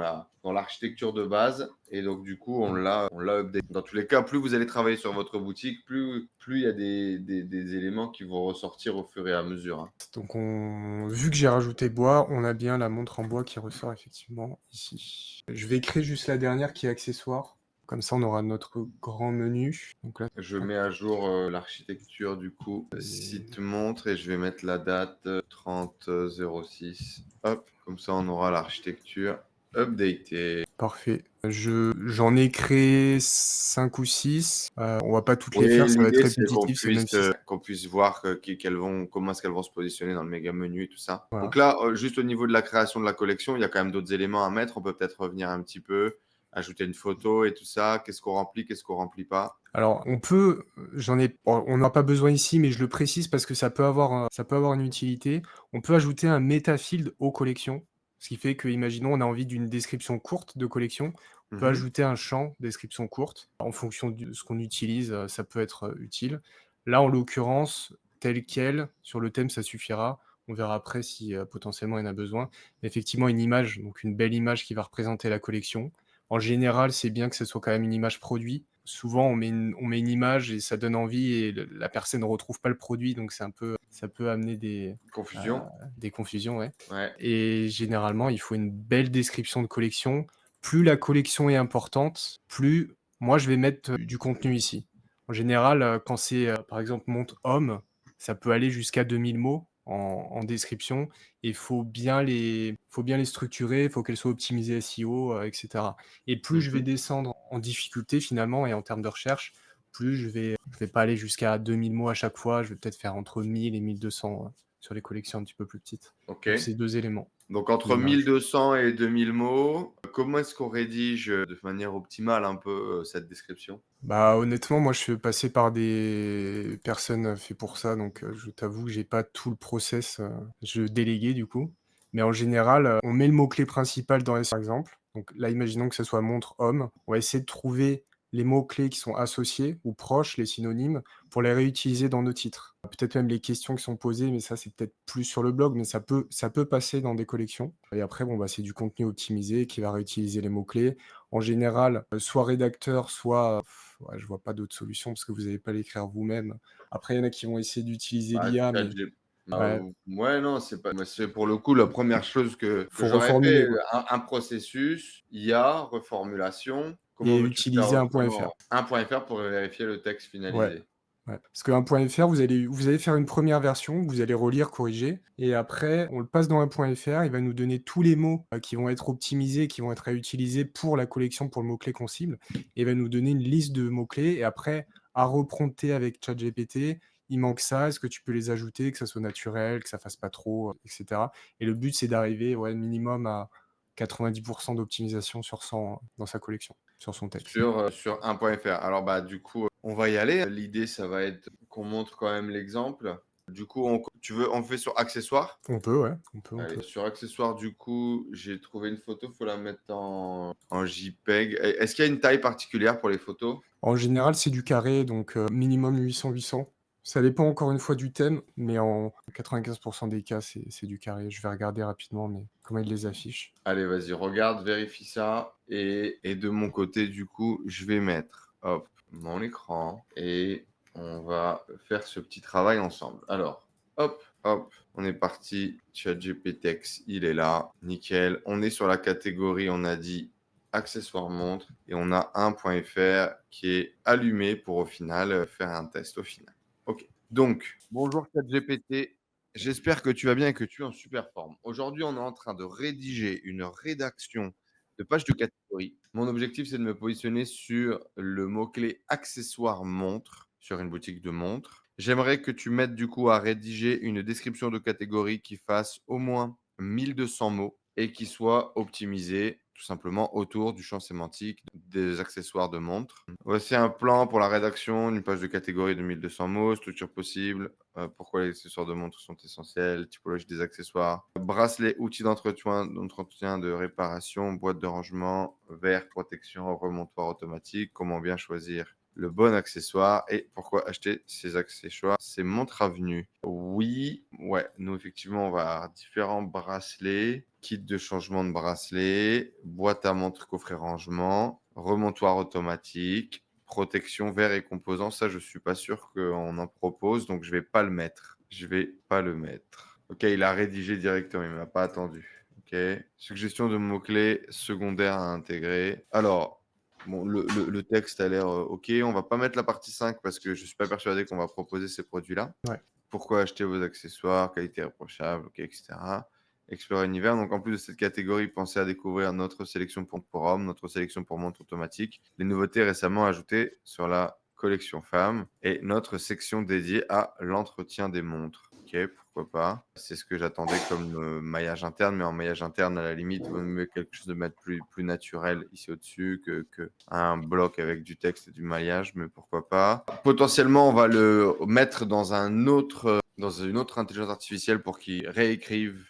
l'architecture de base. Et donc, du coup, on l'a update. Dans tous les cas, plus vous allez travailler sur votre boutique, plus il y a des éléments qui vont ressortir au fur et à mesure. Hein. Donc vu que j'ai rajouté bois, on a bien la montre en bois qui ressort effectivement ici. Je vais créer juste la dernière qui est accessoire. Comme ça, on aura notre grand menu. Donc là, Je mets à jour l'architecture du coup. Site montre et je vais mettre la date 30/06. Hop, comme ça on aura l'architecture updatée. parfait. J'en ai créé 5 ou 6. On va pas toutes les Oui, faire, ça va être l'idée c'est répétitif, c'est le même système. qu'on puisse voir comment est-ce qu'elles vont se positionner dans le méga menu et tout ça. Voilà. Donc là, juste au niveau de la création de la collection, il y a quand même d'autres éléments à mettre. On peut peut-être revenir un petit peu, ajouter une photo et tout ça. Qu'est-ce qu'on remplit pas. Alors, on n'a pas besoin ici, mais je le précise parce que ça peut avoir une utilité. On peut ajouter un métafield aux collections, ce qui fait que, imaginons, on a envie d'une description courte de collection, on peut ajouter un champ description courte. En fonction de ce qu'on utilise, ça peut être utile. Là, en l'occurrence, tel quel, sur le thème, ça suffira. On verra après si potentiellement il y en a besoin. Mais effectivement, une image, donc une belle image qui va représenter la collection. En général, c'est bien que ce soit quand même une image produit. Souvent, on met une image et ça donne envie et la personne ne retrouve pas le produit, donc ça peut amener des Confusion. confusions, ouais. Ouais. Et généralement, il faut une belle description de collection. Plus la collection est importante, plus moi je vais mettre du contenu ici. En général, quand c'est par exemple montre homme, ça peut aller jusqu'à 2000 mots en description et il faut bien les structurer, il faut qu'elles soient optimisées SEO, etc. Et plus je vais descendre en difficulté finalement et en termes de recherche, plus je vais pas aller jusqu'à 2000 mots à chaque fois, je vais peut-être faire entre 1000 et 1200 sur les collections un petit peu plus petites. Ok. Donc ces 2 éléments. Donc entre L'image. 1200 et 2000 mots, comment est-ce qu'on rédige de manière optimale un peu cette description? Bah, honnêtement, moi, je suis passé par des personnes fait pour ça, donc je t'avoue que j'ai pas tout le process, je déléguais du coup. Mais en général, on met le mot-clé principal dans les par exemple. Donc là, imaginons que ce soit montre homme. On va essayer de trouver les mots-clés qui sont associés ou proches, les synonymes, pour les réutiliser dans nos titres. Peut-être même les questions qui sont posées, mais ça, c'est peut-être plus sur le blog, mais ça peut passer dans des collections. Et après, bon, bah, c'est du contenu optimisé qui va réutiliser les mots-clés. En général, soit rédacteur, soit ouais, je vois pas d'autre solution parce que vous n'allez pas l'écrire vous-même. Après, il y en a qui vont essayer d'utiliser Bah, l'IA, mais ChatGPT. ouais, Ouais, non, c'est pas. Moi, c'est pour le coup la première chose que faut j'aurais fait, reformuler, quoi. un processus, IA, reformulation. Comment Et veux-tu faire utiliser un point autrement? .fr. Un point .fr pour vérifier le texte Ouais. finalisé. Ouais, parce qu'un point .fr, vous allez faire une première version, vous allez relire, corriger, et après, on le passe dans un point .fr, il va nous donner tous les mots qui vont être optimisés, qui vont être réutilisés pour la collection, pour le mot-clé qu'on cible, et il va nous donner une liste de mots-clés, et après, à reprompter avec ChatGPT, il manque ça, est-ce que tu peux les ajouter, que ça soit naturel, que ça fasse pas trop, etc. Et le but, c'est d'arriver, ouais, minimum à 90% d'optimisation sur 100 dans sa collection, sur son texte. Sur un point .fr. Alors, bah, du coup, on va y aller. L'idée, ça va être qu'on montre quand même l'exemple. Du coup, on fait sur accessoires. On peut, ouais, on peut. Allez, sur accessoires, du coup, j'ai trouvé une photo, faut la mettre en JPEG. Est-ce qu'il y a une taille particulière pour les photos? En général, c'est du carré, donc minimum 800-800. Ça dépend encore une fois du thème, mais en 95% des cas, c'est du carré. Je vais regarder rapidement, mais comment ils les affichent. Allez, vas-y, regarde, vérifie ça. Et de mon côté, du coup, je vais mettre hop, mon écran et on va faire ce petit travail ensemble. Alors, hop, hop, on est parti. ChatGPT, il est là. Nickel. On est sur la catégorie, on a dit accessoires montre et on a un point .fr qui est allumé pour au final faire un test au final. Ok. Donc, bonjour ChatGPT. J'espère que tu vas bien et que tu es en super forme. Aujourd'hui, on est en train de rédiger une rédaction de page de catégorie. Mon objectif, c'est de me positionner sur le mot-clé accessoire montre sur une boutique de montres. J'aimerais que tu m'aides du coup à rédiger une description de catégorie qui fasse au moins 1200 mots et qui soit optimisée tout simplement autour du champ sémantique des accessoires de montres. Voici un plan pour la rédaction d'une page de catégorie de 1200 mots, structure possible, pourquoi les accessoires de montre sont essentiels, typologie des accessoires, bracelet, outils d'entretien, de réparation, boîte de rangement, verre, protection, remontoir automatique, comment bien choisir le bon accessoire et pourquoi acheter ces accessoires. C'est montre avenue. Oui, ouais, nous effectivement, on va avoir différents bracelets, kit de changement de bracelet, boîte à montre coffret rangement, remontoir automatique, protection, verre et composants. Ça, je suis pas sûr qu'on en propose, donc je vais pas le mettre. Je vais pas le mettre. Ok, il a rédigé directement, il m'a pas attendu. Ok, suggestion de mots-clés secondaires à intégrer. Alors, bon, le texte a l'air OK. On va pas mettre la partie 5 parce que je suis pas persuadé qu'on va proposer ces produits-là. Ouais. Pourquoi acheter vos accessoires, qualité irréprochable, OK, etc. Explorer l'univers. Donc, en plus de cette catégorie, pensez à découvrir notre sélection pour hommes, notre sélection pour montres automatiques, les nouveautés récemment ajoutées sur la collection femmes et notre section dédiée à l'entretien des montres. Ok, pourquoi pas. C'est ce que j'attendais comme maillage interne, mais en maillage interne, à la limite, il vaut mieux quelque chose de mettre plus naturel ici au-dessus que un bloc avec du texte et du maillage, mais pourquoi pas. Potentiellement, on va le mettre dans une autre intelligence artificielle pour qu'il réécrive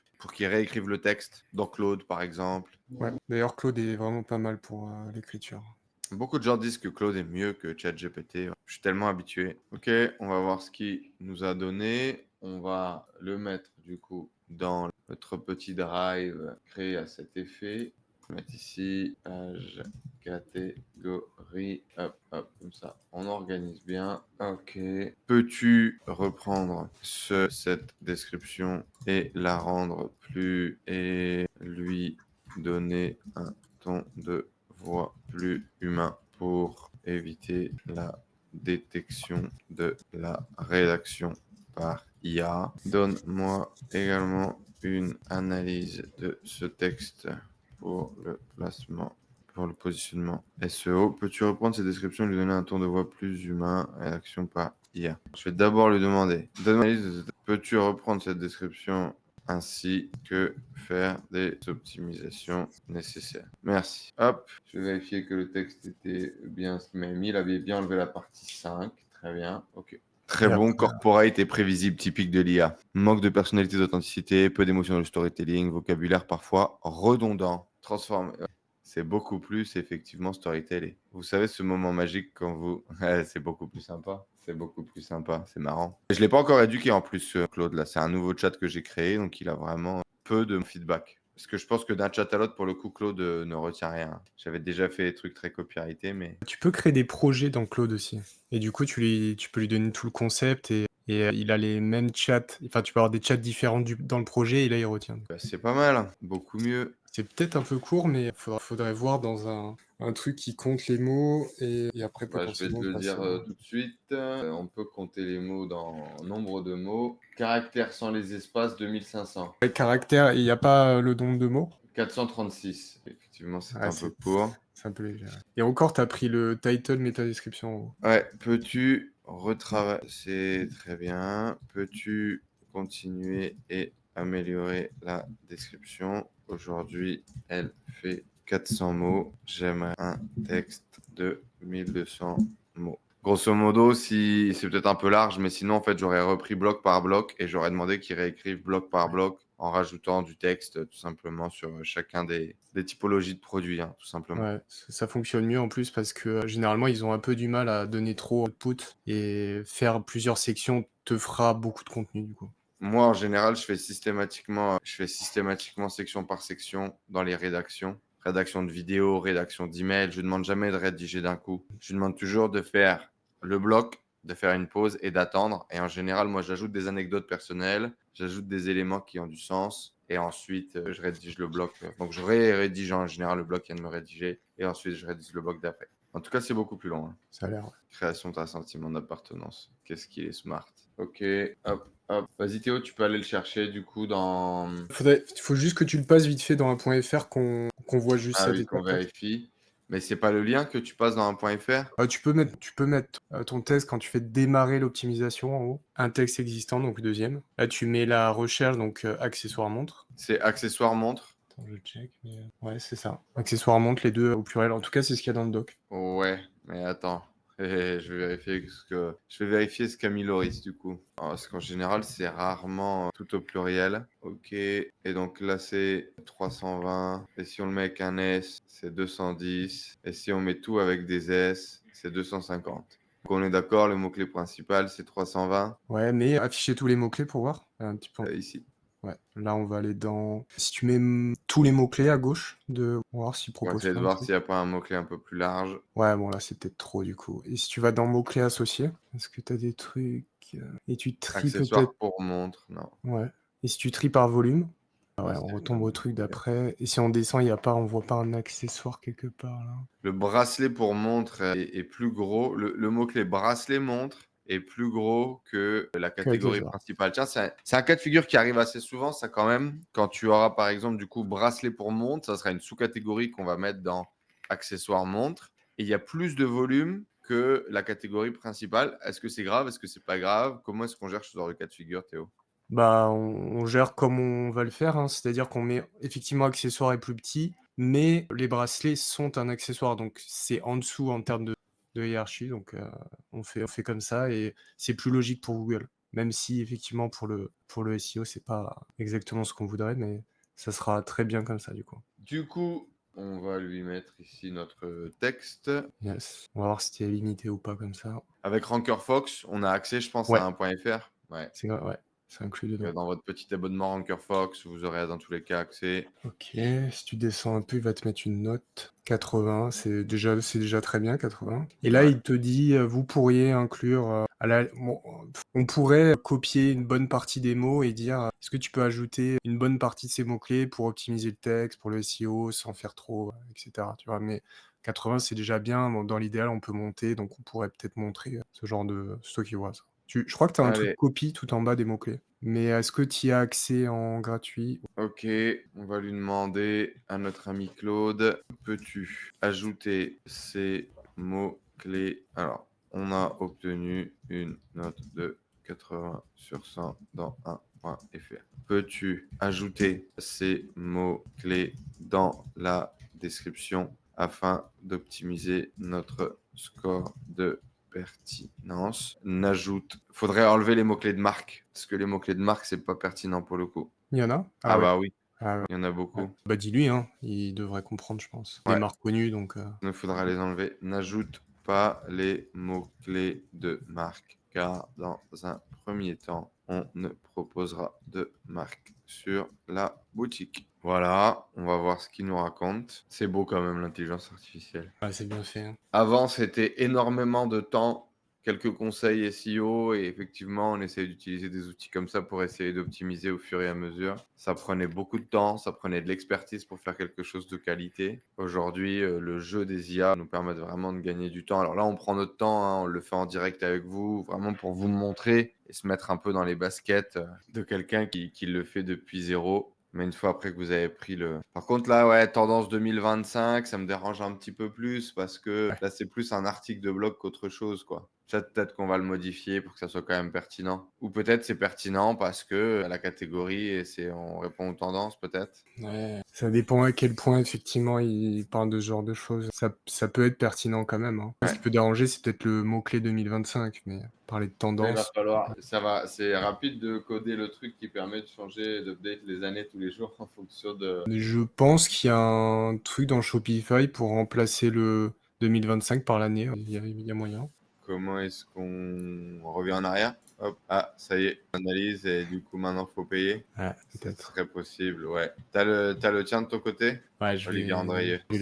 le texte, dans Claude par exemple. Ouais. D'ailleurs, Claude est vraiment pas mal pour l'écriture. Beaucoup de gens disent que Claude est mieux que ChatGPT. Je suis tellement habitué. Ok, on va voir ce qu'il nous a donné. On va le mettre du coup dans notre petit drive créé à cet effet. On va mettre ici page catégorie. Hop, hop, comme ça. On organise bien. Ok. Peux-tu reprendre cette description et la rendre plus et lui donner un ton de voix plus humain pour éviter la détection de la rédaction par IA. Donne-moi également une analyse de ce texte pour le placement, pour le positionnement SEO. Peux-tu reprendre cette description et lui donner un ton de voix plus humain, rédaction par IA? Je vais d'abord lui demander, peux-tu reprendre cette description ainsi que faire des optimisations nécessaires. Merci. Hop, je vais vérifier que le texte était bien ce qu'il m'a mis. Il avait bien enlevé la partie 5. Très bien. Ok. Très bon, corporate et prévisible, typique de l'IA. Manque de personnalité, d'authenticité, peu d'émotion dans le storytelling, vocabulaire parfois redondant. Transforme. c'est beaucoup plus effectivement storytelling. Vous savez ce moment magique quand vous Ouais, c'est beaucoup plus sympa. C'est beaucoup plus sympa, c'est marrant. Je l'ai pas encore éduqué en plus, Claude, là. C'est un nouveau chat que j'ai créé, donc il a vraiment peu de feedback. Parce que je pense que d'un chat à l'autre, pour le coup, Claude ne retient rien. J'avais déjà fait des trucs très copyrightés, mais Tu peux créer des projets dans Claude aussi. Et du coup, tu peux lui donner tout le concept et il a les mêmes chats. Enfin, tu peux avoir des chats différents dans le projet et là, il retient. bah, c'est pas mal, hein. Beaucoup mieux. C'est peut-être un peu court, mais faudrait voir dans un truc qui compte les mots et après Bah, je vais te potentiellement le passer dire tout de suite. On peut compter les mots dans nombre de mots. Caractères sans les espaces, 2500. Les caractères, il n'y a pas le nombre de mots. 436. Effectivement, c'est Ouais, un peu court. c'est un peu léger. Ouais. Et encore, tu as pris le title métadescription en haut. Ouais, peux-tu retravailler? C'est très bien. Peux-tu continuer et améliorer la description? Aujourd'hui, elle fait 400 mots. J'aimerais un texte de 1200 mots. Grosso modo, si c'est peut-être un peu large, mais sinon, en fait, j'aurais repris bloc par bloc et j'aurais demandé qu'ils réécrivent bloc par bloc en rajoutant du texte tout simplement sur chacun des typologies de produits, hein, tout simplement. Ouais, ça fonctionne mieux en plus parce que généralement ils ont un peu du mal à donner trop output et faire plusieurs sections te fera beaucoup de contenu du coup. Moi, en général, je fais systématiquement section par section dans les rédactions. Rédaction de vidéos, rédaction d'emails. Je ne demande jamais de rédiger d'un coup. Je demande toujours de faire le bloc, de faire une pause et d'attendre. Et en général, moi, j'ajoute des anecdotes personnelles, j'ajoute des éléments qui ont du sens. Et ensuite, je rédige le bloc. Donc, je rédige en général le bloc qui vient de me rédiger. Et ensuite, je rédige le bloc d'après. En tout cas, c'est beaucoup plus long, hein. Ça a l'air. Création d'un sentiment d'appartenance. Qu'est-ce qu'il est smart. Ok, hop, hop. Vas-y Théo, tu peux aller le chercher du coup dans... Faut juste que tu le passes vite fait dans un point .fr qu'on voit juste Ah cette oui, qu'on étape-là. vérifie. Mais c'est pas le lien que tu passes dans un point .fr? Tu peux mettre ton test quand tu fais démarrer l'optimisation en haut, un texte existant, donc deuxième. Là, tu mets la recherche, donc accessoire montre. C'est accessoire montre. Attends, je check, mais ouais, c'est ça. Accessoire montre, les deux au pluriel. En tout cas, c'est ce qu'il y a dans le doc. Ouais, mais attends. Je vais vérifier ce qu'a mis Loris du coup. Parce qu'en général, c'est rarement tout au pluriel. Ok. Et donc là, c'est 320. Et si on le met avec un S, c'est 210. Et si on met tout avec des S, c'est 250. Donc on est d'accord, le mot-clé principal, c'est 320. Ouais, mais afficher tous les mots-clés pour voir. Un petit peu. Ici. Ouais, là on va aller dans... Si tu mets tous les mots-clés à gauche, on va voir s'il On va propose essayer de plein de voir trucs. s'il n'y a pas un mot-clé un peu plus large. Ouais, bon là c'est peut-être trop du coup. Et si tu vas dans mots-clés associés, est-ce que tu as des trucs... Et tu tries Accessoire peut-être... pour montre, non. Ouais. Et si tu tries par volume, ouais, on c'est retombe bon. au truc d'après. Et si on descend, on voit pas un accessoire quelque part là. Le bracelet pour montre est plus gros. Le mot-clé bracelet montre est plus gros que la catégorie Accessoire. principale. Tiens, c'est un cas de figure qui arrive assez souvent, ça quand même. Quand tu auras par exemple du coup bracelet pour montre, ça sera une sous-catégorie qu'on va mettre dans accessoires montre. Et il y a plus de volume que la catégorie principale. Est-ce que c'est grave? Est-ce que c'est pas grave? Comment est-ce qu'on gère ce genre de cas de figure, Théo? Bah, on gère comme on va le faire, hein, c'est-à-dire qu'on met effectivement accessoire est plus petit, mais les bracelets sont un accessoire, donc c'est en dessous en termes de hiérarchie, donc on fait comme ça et c'est plus logique pour Google. Même si effectivement pour le SEO, c'est pas exactement ce qu'on voudrait, mais ça sera très bien comme ça du coup. Du coup, on va lui mettre ici notre texte. Yes. On va voir si c'est limité ou pas comme ça. Avec Ranker Fox, on a accès, je pense, Ouais. à un point .fr. Ouais. Ouais, c'est inclus dedans. Dans votre petit abonnement Ranker Fox, vous aurez dans tous les cas accès. Ok, si tu descends un peu, il va te mettre une note. 80, c'est déjà très bien, 80. Et là, Ouais. il te dit, vous pourriez inclure... bon, on pourrait copier une bonne partie des mots et dire, est-ce que tu peux ajouter une bonne partie de ces mots-clés pour optimiser le texte, pour le SEO, sans faire trop, etc. Tu vois, mais 80, c'est déjà bien. Bon, dans l'idéal, on peut monter, donc on pourrait peut-être montrer ce genre de... C'est toi qui vois ça. Je crois que tu as un truc Allez, copie tout en bas des mots-clés. Mais est-ce que tu y as accès en gratuit? ok, on va lui demander à notre ami Claude, peux-tu ajouter ces mots-clés? Alors, on a obtenu une note de 80 sur 100 dans un point .fr. Peux-tu ajouter ces mots-clés dans la description afin d'optimiser notre score de pertinence? Faudrait enlever les mots-clés de marque, parce que les mots-clés de marque, c'est pas pertinent pour le coup. Il y en a? Ah Ouais. bah oui. Ah, Il y en a ouais. beaucoup. Bah, dis-lui, hein, il devrait comprendre, je pense. Des Ouais, marques connues, donc il nous faudra les enlever. N'ajoute pas les mots-clés de marque, car dans un premier temps, on ne proposera de marque sur la boutique. Voilà, on va voir ce qu'il nous raconte. C'est beau quand même l'intelligence artificielle. ouais, c'est bien fait, hein. Avant, c'était énormément de temps, quelques conseils SEO et effectivement, on essayait d'utiliser des outils comme ça pour essayer d'optimiser au fur et à mesure. Ça prenait beaucoup de temps, ça prenait de l'expertise pour faire quelque chose de qualité. Aujourd'hui, le jeu des IA nous permet vraiment de gagner du temps. Alors là, on prend notre temps, hein, on le fait en direct avec vous, vraiment pour vous montrer et se mettre un peu dans les baskets de quelqu'un qui le fait depuis zéro. Mais une fois après que vous avez pris le... Par contre, là, ouais, tendance 2025, ça me dérange un petit peu plus parce que Ouais. là, c'est plus un article de blog qu'autre chose, quoi. Ça, peut-être qu'on va le modifier pour que ça soit quand même pertinent. Ou peut-être c'est pertinent parce que la catégorie, et on répond aux tendances, peut-être. Ouais. Ça dépend à quel point, effectivement, il parle de ce genre de choses. Ça peut être pertinent quand même, hein. Ce Ouais. qui peut déranger, c'est peut-être le mot-clé 2025, mais parler de Mais il va tendance. falloir, ça va, c'est rapide de coder le truc qui permet de changer, d'update les années tous les jours en fonction de... Je pense qu'il y a un truc dans Shopify pour remplacer le 2025 par l'année. Il y a moyen. Comment est-ce qu'on revient en arrière? Hop, ah, ça y est, analyse et du coup maintenant faut payer. Ouais, Ce peut-être. serait possible, ouais. T'as le tien de ton côté? Ouais, Olivier Andrieux. je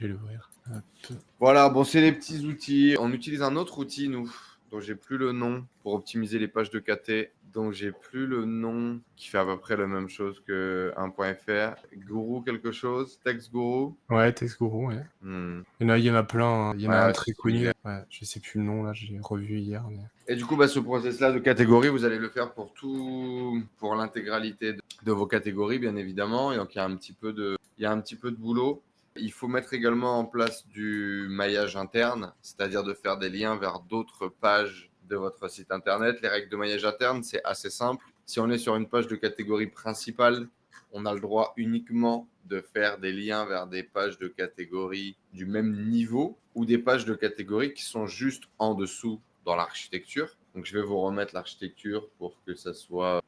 vais l'ouvrir. Hop. Voilà, bon, c'est les petits outils. On utilise un autre outil, nous, dont j'ai plus le nom, pour optimiser les pages de KT, dont j'ai plus le nom, qui fait à peu près la même chose que 1.fr. Guru quelque chose, Text Guru. Ouais, TextGuru, ouais. Hmm. Il y en a plein, hein. Il y en a Ouais, un ouais, très c'est connu. similaire. Ouais, je sais plus le nom, là, j'ai revu hier. Mais... Et du coup, bah, ce process-là de catégorie, vous allez le faire pour l'intégralité de vos catégories, bien évidemment. Et donc, il y a un petit peu de boulot. Il faut mettre également en place du maillage interne, c'est-à-dire de faire des liens vers d'autres pages de votre site internet. Les règles de maillage interne, c'est assez simple. Si on est sur une page de catégorie principale, on a le droit uniquement de faire des liens vers des pages de catégorie du même niveau ou des pages de catégorie qui sont juste en dessous dans l'architecture. Donc, je vais vous remettre l'architecture pour que ça soit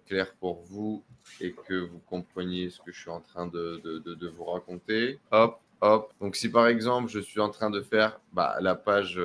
clair pour vous et que vous compreniez ce que je suis en train de vous raconter. Hop, hop. Donc, si par exemple, je suis en train de faire la page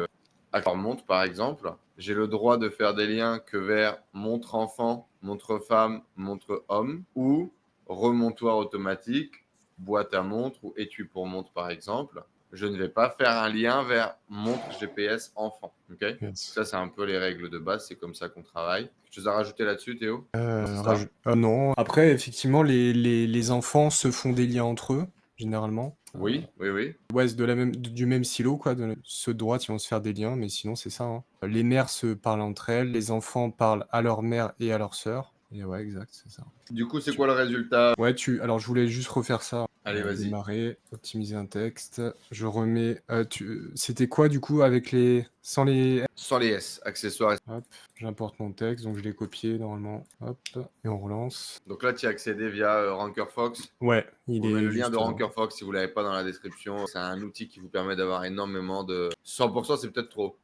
Accord montre, par exemple, j'ai le droit de faire des liens que vers montre enfant, montre femme, montre homme ou remontoir automatique, boîte à montre ou étui pour montre, par exemple. Je ne vais pas faire un lien vers montre GPS enfant. Okay, Yes. ça, c'est un peu les règles de base. C'est comme ça qu'on travaille. Tu as rajouté là-dessus, Théo? C'est ça. Non. Après, effectivement, les enfants se font des liens entre eux, généralement. Oui, oui, oui. Ouais, c'est du même silo, quoi. Ceux de droite, ils vont se faire des liens, mais sinon, c'est ça, hein. Les mères se parlent entre elles, les enfants parlent à leur mère et à leur sœur. Et ouais, exact, c'est ça. Du coup, c'est quoi le résultat? Ouais, alors je voulais juste refaire ça. Allez, vas-y. Démarrer, optimiser un texte. Je remets. C'était quoi du coup avec les. Sans les. Sans les S, accessoires. Hop, j'importe mon texte, donc je l'ai copié normalement. Hop, et on relance. Donc là, tu y as accédé via Rankerfox. Ouais, il Vous est mettez le lien juste de là. Rankerfox si vous ne l'avez pas dans la description. C'est un outil qui vous permet d'avoir énormément de... 100%, c'est peut-être trop.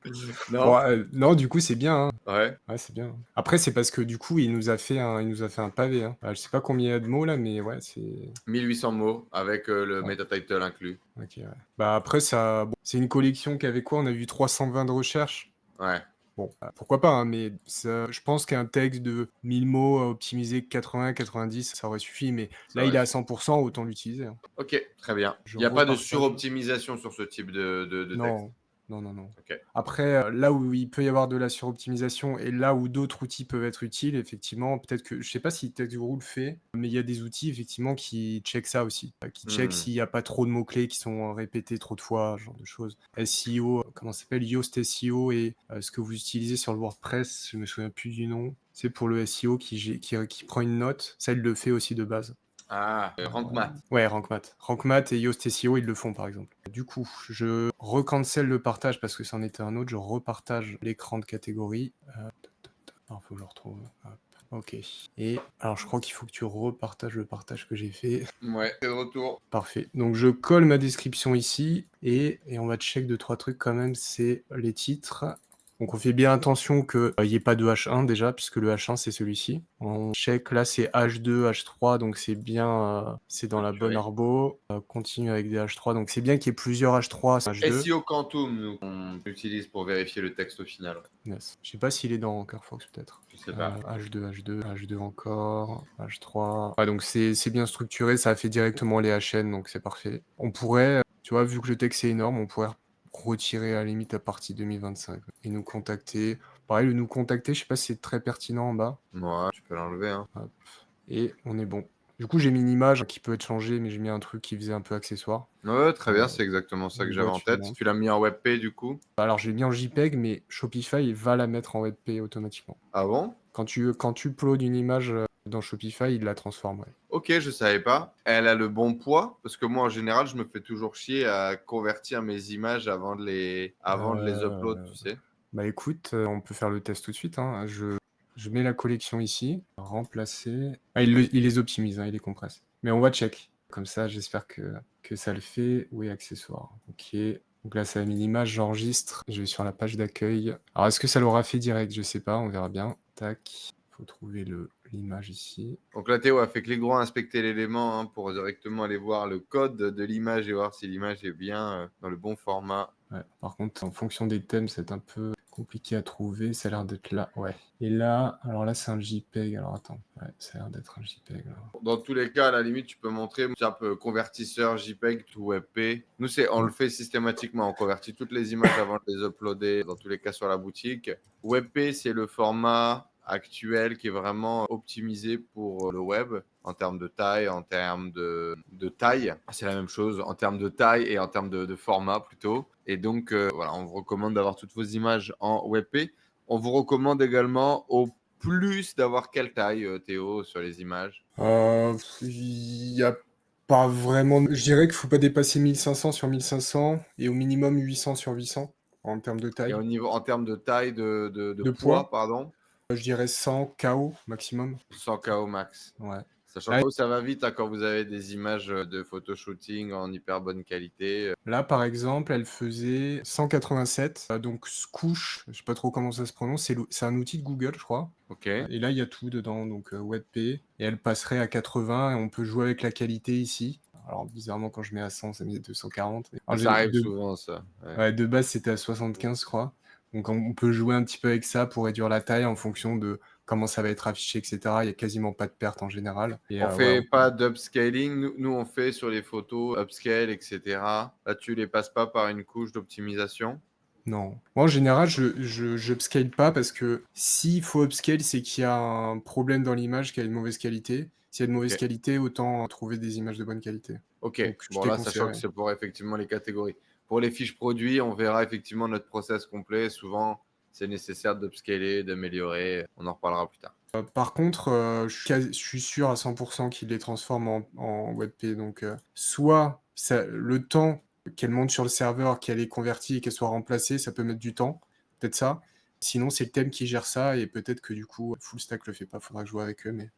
Non? Bon, non, du coup, c'est bien, hein. Ouais. Ouais, c'est bien. Après, c'est parce que du coup, il nous a fait un pavé, hein. Je sais pas combien il y a de mots là, mais ouais, c'est. 1800 mots avec le Ouais. meta title inclus. Ok, ouais. Bah après, c'est une collection qui avait quoi? On a vu 320 de recherche. Ouais. Bon, pourquoi pas, hein, mais je pense qu'un texte de 1000 mots optimisé 80-90, ça aurait suffi, mais là, il est à 100%, autant l'utiliser, hein. Ok, très bien. Je Il n'y a pas de repartage. suroptimisation sur ce type de texte. Non, non, non, non. Ok. Après, là où il peut y avoir de la suroptimisation et là où d'autres outils peuvent être utiles, effectivement, peut-être que, je sais pas si TextGuru le fait, mais il y a des outils, effectivement, qui checkent ça aussi, qui checkent s'il n'y a pas trop de mots-clés qui sont répétés trop de fois, ce genre de choses. SEO, comment ça s'appelle? Yoast SEO et ce que vous utilisez sur le WordPress, je me souviens plus du nom, c'est pour le SEO qui prend une note, ça, il le fait aussi de base. Ah, RankMath. Ouais, RankMath. RankMath et Yoast SEO, ils le font par exemple. Du coup, je recancel le partage parce que c'en était un autre. Je repartage l'écran de catégorie. Alors, faut que je le retrouve. Hop. Ok. Et alors, je crois qu'il faut que tu repartages le partage que j'ai fait. Ouais, c'est de retour. Parfait. Donc, je colle ma description ici et on va check 2-3 trucs quand même. C'est les titres. Donc on fait bien attention qu'il n'y ait pas de H1 déjà, puisque le H1 c'est celui-ci. On check, là c'est H2, H3, donc c'est bien, c'est dans la bonne arbo. Continue avec des H3, donc c'est bien qu'il y ait plusieurs H3, H2. SEO Quantum, nous, on utilise pour vérifier le texte au final. Yes. Je sais pas s'il est dans Carfox peut-être. Je sais pas. H2, H2, H2 encore, H3. Ouais, donc c'est bien structuré, ça fait directement les HN, donc c'est parfait. On pourrait, tu vois, vu que le texte est énorme, on pourrait retirer à la limite à partir 2025 et nous contacter. Pareil, le nous contacter, je sais pas si c'est très pertinent en bas. Ouais, tu peux l'enlever. Hein. Hop. Et on est bon. Du coup, j'ai mis une image qui peut être changée, mais j'ai mis un truc qui faisait un peu accessoire. Ouais, très bien, c'est exactement ça que j'avais en tête. Tu l'as mis en WebP du coup? Alors, je l'ai mis en JPEG, mais Shopify va la mettre en WebP automatiquement. Ah bon? Quand tu uploads une image dans Shopify, il la transforme. Ouais. Ok, je savais pas. Elle a le bon poids parce que moi en général, je me fais toujours chier à convertir mes images avant de les upload, tu sais. Bah écoute, on peut faire le test tout de suite. Hein. Je mets la collection ici, remplacer. Ah, il les optimise, hein, il les compresse. Mais on va check. Comme ça, j'espère que ça le fait. Oui, accessoires. Ok. Donc là, ça a mis l'image, j'enregistre. Je vais sur la page d'accueil. Alors, est-ce que ça l'aura fait direct? Je sais pas, on verra bien. Tac. Faut trouver l'image ici. Donc là, Théo a fait clic droit, inspecter l'élément hein, pour directement aller voir le code de l'image et voir si l'image est bien dans le bon format. Ouais. Par contre, en fonction des thèmes, c'est un peu compliqué à trouver. Ça a l'air d'être là. Ouais. Et là, alors là, c'est un JPEG. Alors attends. Ouais, ça a l'air d'être un JPEG. Là. Dans tous les cas, à la limite, tu peux montrer un peu convertisseur JPEG to WebP. Nous, on le fait systématiquement. On convertit toutes les images avant de les uploader, dans tous les cas sur la boutique. WebP, c'est le format actuel qui est vraiment optimisé pour le web en termes de taille, en termes de taille. C'est la même chose en termes de taille et en termes de format plutôt. Et donc, voilà, on vous recommande d'avoir toutes vos images en WebP. On vous recommande également au plus d'avoir quelle taille, Théo, sur les images? Il n'y a pas vraiment. Je dirais qu'il ne faut pas dépasser 1500 sur 1500 et au minimum 800 sur 800 en termes de Et taille. en termes de taille, de poids, poids, pardon, je dirais 100 KO maximum. 100 KO max. Ouais. Sachant que ça va vite hein, quand vous avez des images de photoshooting en hyper bonne qualité. Là, par exemple, elle faisait 187. Donc, Scoosh, je sais pas trop comment ça se prononce, c'est un outil de Google, je crois. Ok. Et là, il y a tout dedans, donc WebP. Et elle passerait à 80 et on peut jouer avec la qualité ici. Alors, bizarrement, quand je mets à 100, ça met 240. Ça arrive souvent, ça. Ouais. Ouais, de base, c'était à 75, je crois. Donc, on peut jouer un petit peu avec ça pour réduire la taille en fonction de comment ça va être affiché, etc. Il n'y a quasiment pas de perte en général. Et, On fait pas d'upscaling. Nous, on fait sur les photos upscale, etc. Là, tu les passes pas par une couche d'optimisation. Non. Moi, en général, je upscale pas parce que s'il faut upscale, c'est qu'il y a un problème dans l'image qui a une mauvaise qualité. S'il y a de mauvaise qualité, autant trouver des images de bonne qualité. Ok, Donc, bon là, sachant que c'est pour effectivement les catégories. Pour les fiches produits, on verra effectivement notre process complet. Souvent, c'est nécessaire d'upscaler, d'améliorer. On en reparlera plus tard. Par contre, je suis sûr à 100% qu'il les transforme en WebP. Donc, soit le temps qu'elle monte sur le serveur, qu'elle est convertie et qu'elle soit remplacée, ça peut mettre du temps. Peut-être ça. Sinon, c'est le thème qui gère ça et peut-être que du coup, Fullstack le fait pas. Faudra que je joue avec eux, mais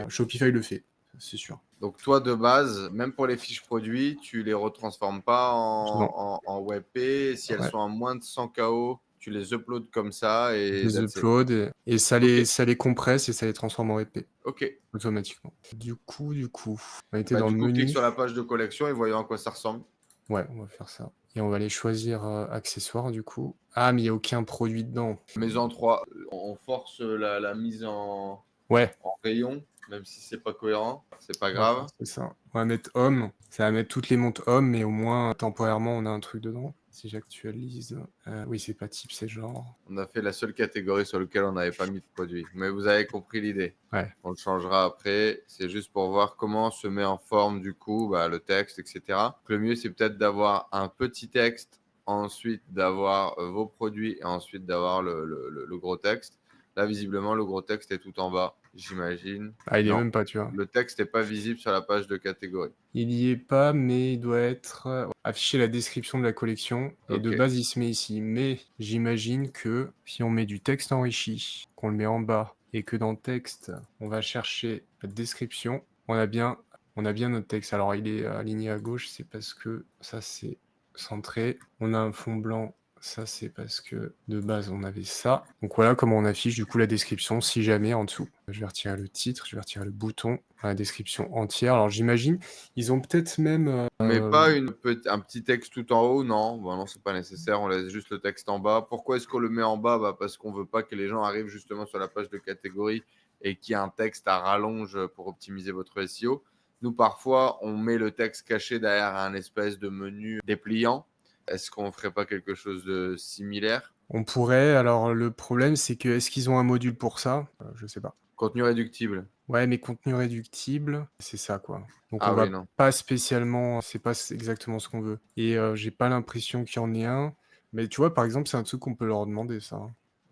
Shopify le fait, c'est sûr. Donc toi, de base, même pour les fiches produits, tu les retransformes pas en WebP. Si elles sont à moins de 100 KO, tu les uploads comme ça et je les upload et ça les compresse et ça les transforme en WebP. Ok. Automatiquement. Du coup, on était dans le menu. Clique sur la page de collection et voyons à quoi ça ressemble. Ouais, on va faire ça. Et on va aller choisir accessoires du coup. Ah, mais il n'y a aucun produit dedans. Maison 3, on force la mise en rayon, même si c'est pas cohérent, c'est pas grave. C'est ça. On va mettre homme. Ça va mettre toutes les montres hommes, mais au moins temporairement on a un truc dedans. Si j'actualise. Oui, c'est pas type, c'est genre. On a fait la seule catégorie sur laquelle on n'avait pas mis de produit. Mais vous avez compris l'idée. Ouais. On le changera après. C'est juste pour voir comment se met en forme du coup le texte, etc. Le mieux, c'est peut-être d'avoir un petit texte, ensuite d'avoir vos produits et ensuite d'avoir le gros texte. Là, visiblement, le gros texte est tout en bas, j'imagine. Ah, il n'y est même pas, tu vois. Le texte n'est pas visible sur la page de catégorie. Il n'y est pas, mais il doit être affiché la description de la collection. Et de base, il se met ici. Mais j'imagine que si on met du texte enrichi, qu'on le met en bas, et que dans le texte, on va chercher la description, on a bien notre texte. Alors, il est aligné à gauche, c'est parce que ça, c'est centré. On a un fond blanc Ça, c'est parce que de base, on avait ça. Donc voilà comment on affiche du coup la description si jamais en dessous. Je vais retirer le titre, je vais retirer le bouton, la description entière. Alors j'imagine, ils ont peut-être même. Mais pas un petit texte tout en haut, non. Bon, non, c'est pas nécessaire. On laisse juste le texte en bas. Pourquoi est-ce qu'on le met en bas? Parce qu'on veut pas que les gens arrivent justement sur la page de catégorie et qu'il y ait un texte à rallonge pour optimiser votre SEO. Nous, parfois, on met le texte caché derrière un espèce de menu dépliant. Est-ce qu'on ferait pas quelque chose de similaire? On pourrait. Alors le problème, c'est que est-ce qu'ils ont un module pour ça? Je sais pas. Contenu réductible. Ouais, mais contenu réductible, c'est ça quoi. Donc on Ah va oui, non. pas spécialement, c'est pas exactement ce qu'on veut. Et j'ai pas l'impression qu'il y en ait un. Mais tu vois, par exemple, c'est un truc qu'on peut leur demander ça.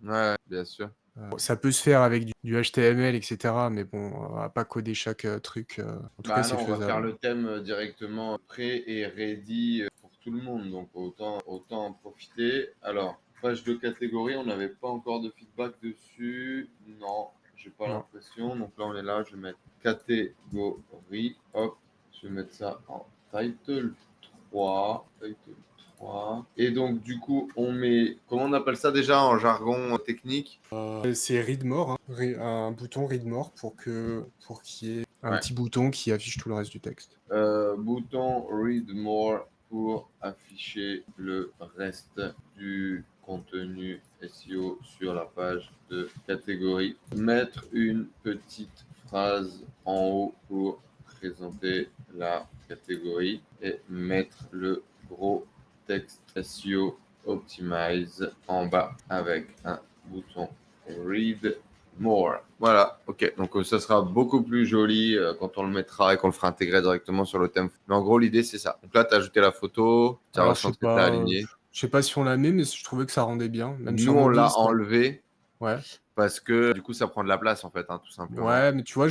Ouais, bien sûr. Ça peut se faire avec du HTML, etc. Mais bon, on va pas coder chaque truc. En tout cas, c'est Non, on va faire faisable. le thème directement prêt et ready pour tout le monde. Donc, autant en profiter. Alors, page de catégorie, on n'avait pas encore de feedback dessus. Non, j'ai pas Non. l'impression. Donc là, on est là. Je vais mettre catégorie. Hop, je vais mettre ça en title 3. Title 3. Et donc, du coup, on met. Comment on appelle ça déjà en jargon technique? C'est Read More, hein. Un bouton Read More pour qu'il y ait un Ouais. petit bouton qui affiche tout le reste du texte. Bouton Read More pour afficher le reste du contenu SEO sur la page de catégorie. Mettre une petite phrase en haut pour présenter la catégorie et mettre le gros texte SEO Optimize en bas avec un bouton Read More. Voilà, ok. Donc ça sera beaucoup plus joli quand on le mettra et qu'on le fera intégrer directement sur le thème. Mais en gros, l'idée, c'est ça. Donc là, tu as ajouté la photo, tu as Alors, je sais recentré, tu as pas, aligné. je sais pas si on la met, mais je trouvais que ça rendait bien. Même sur Nous, on mobile, l'a enlevé Ouais. parce que du coup, ça prend de la place, en fait, hein, tout simplement. Ouais, mais tu vois,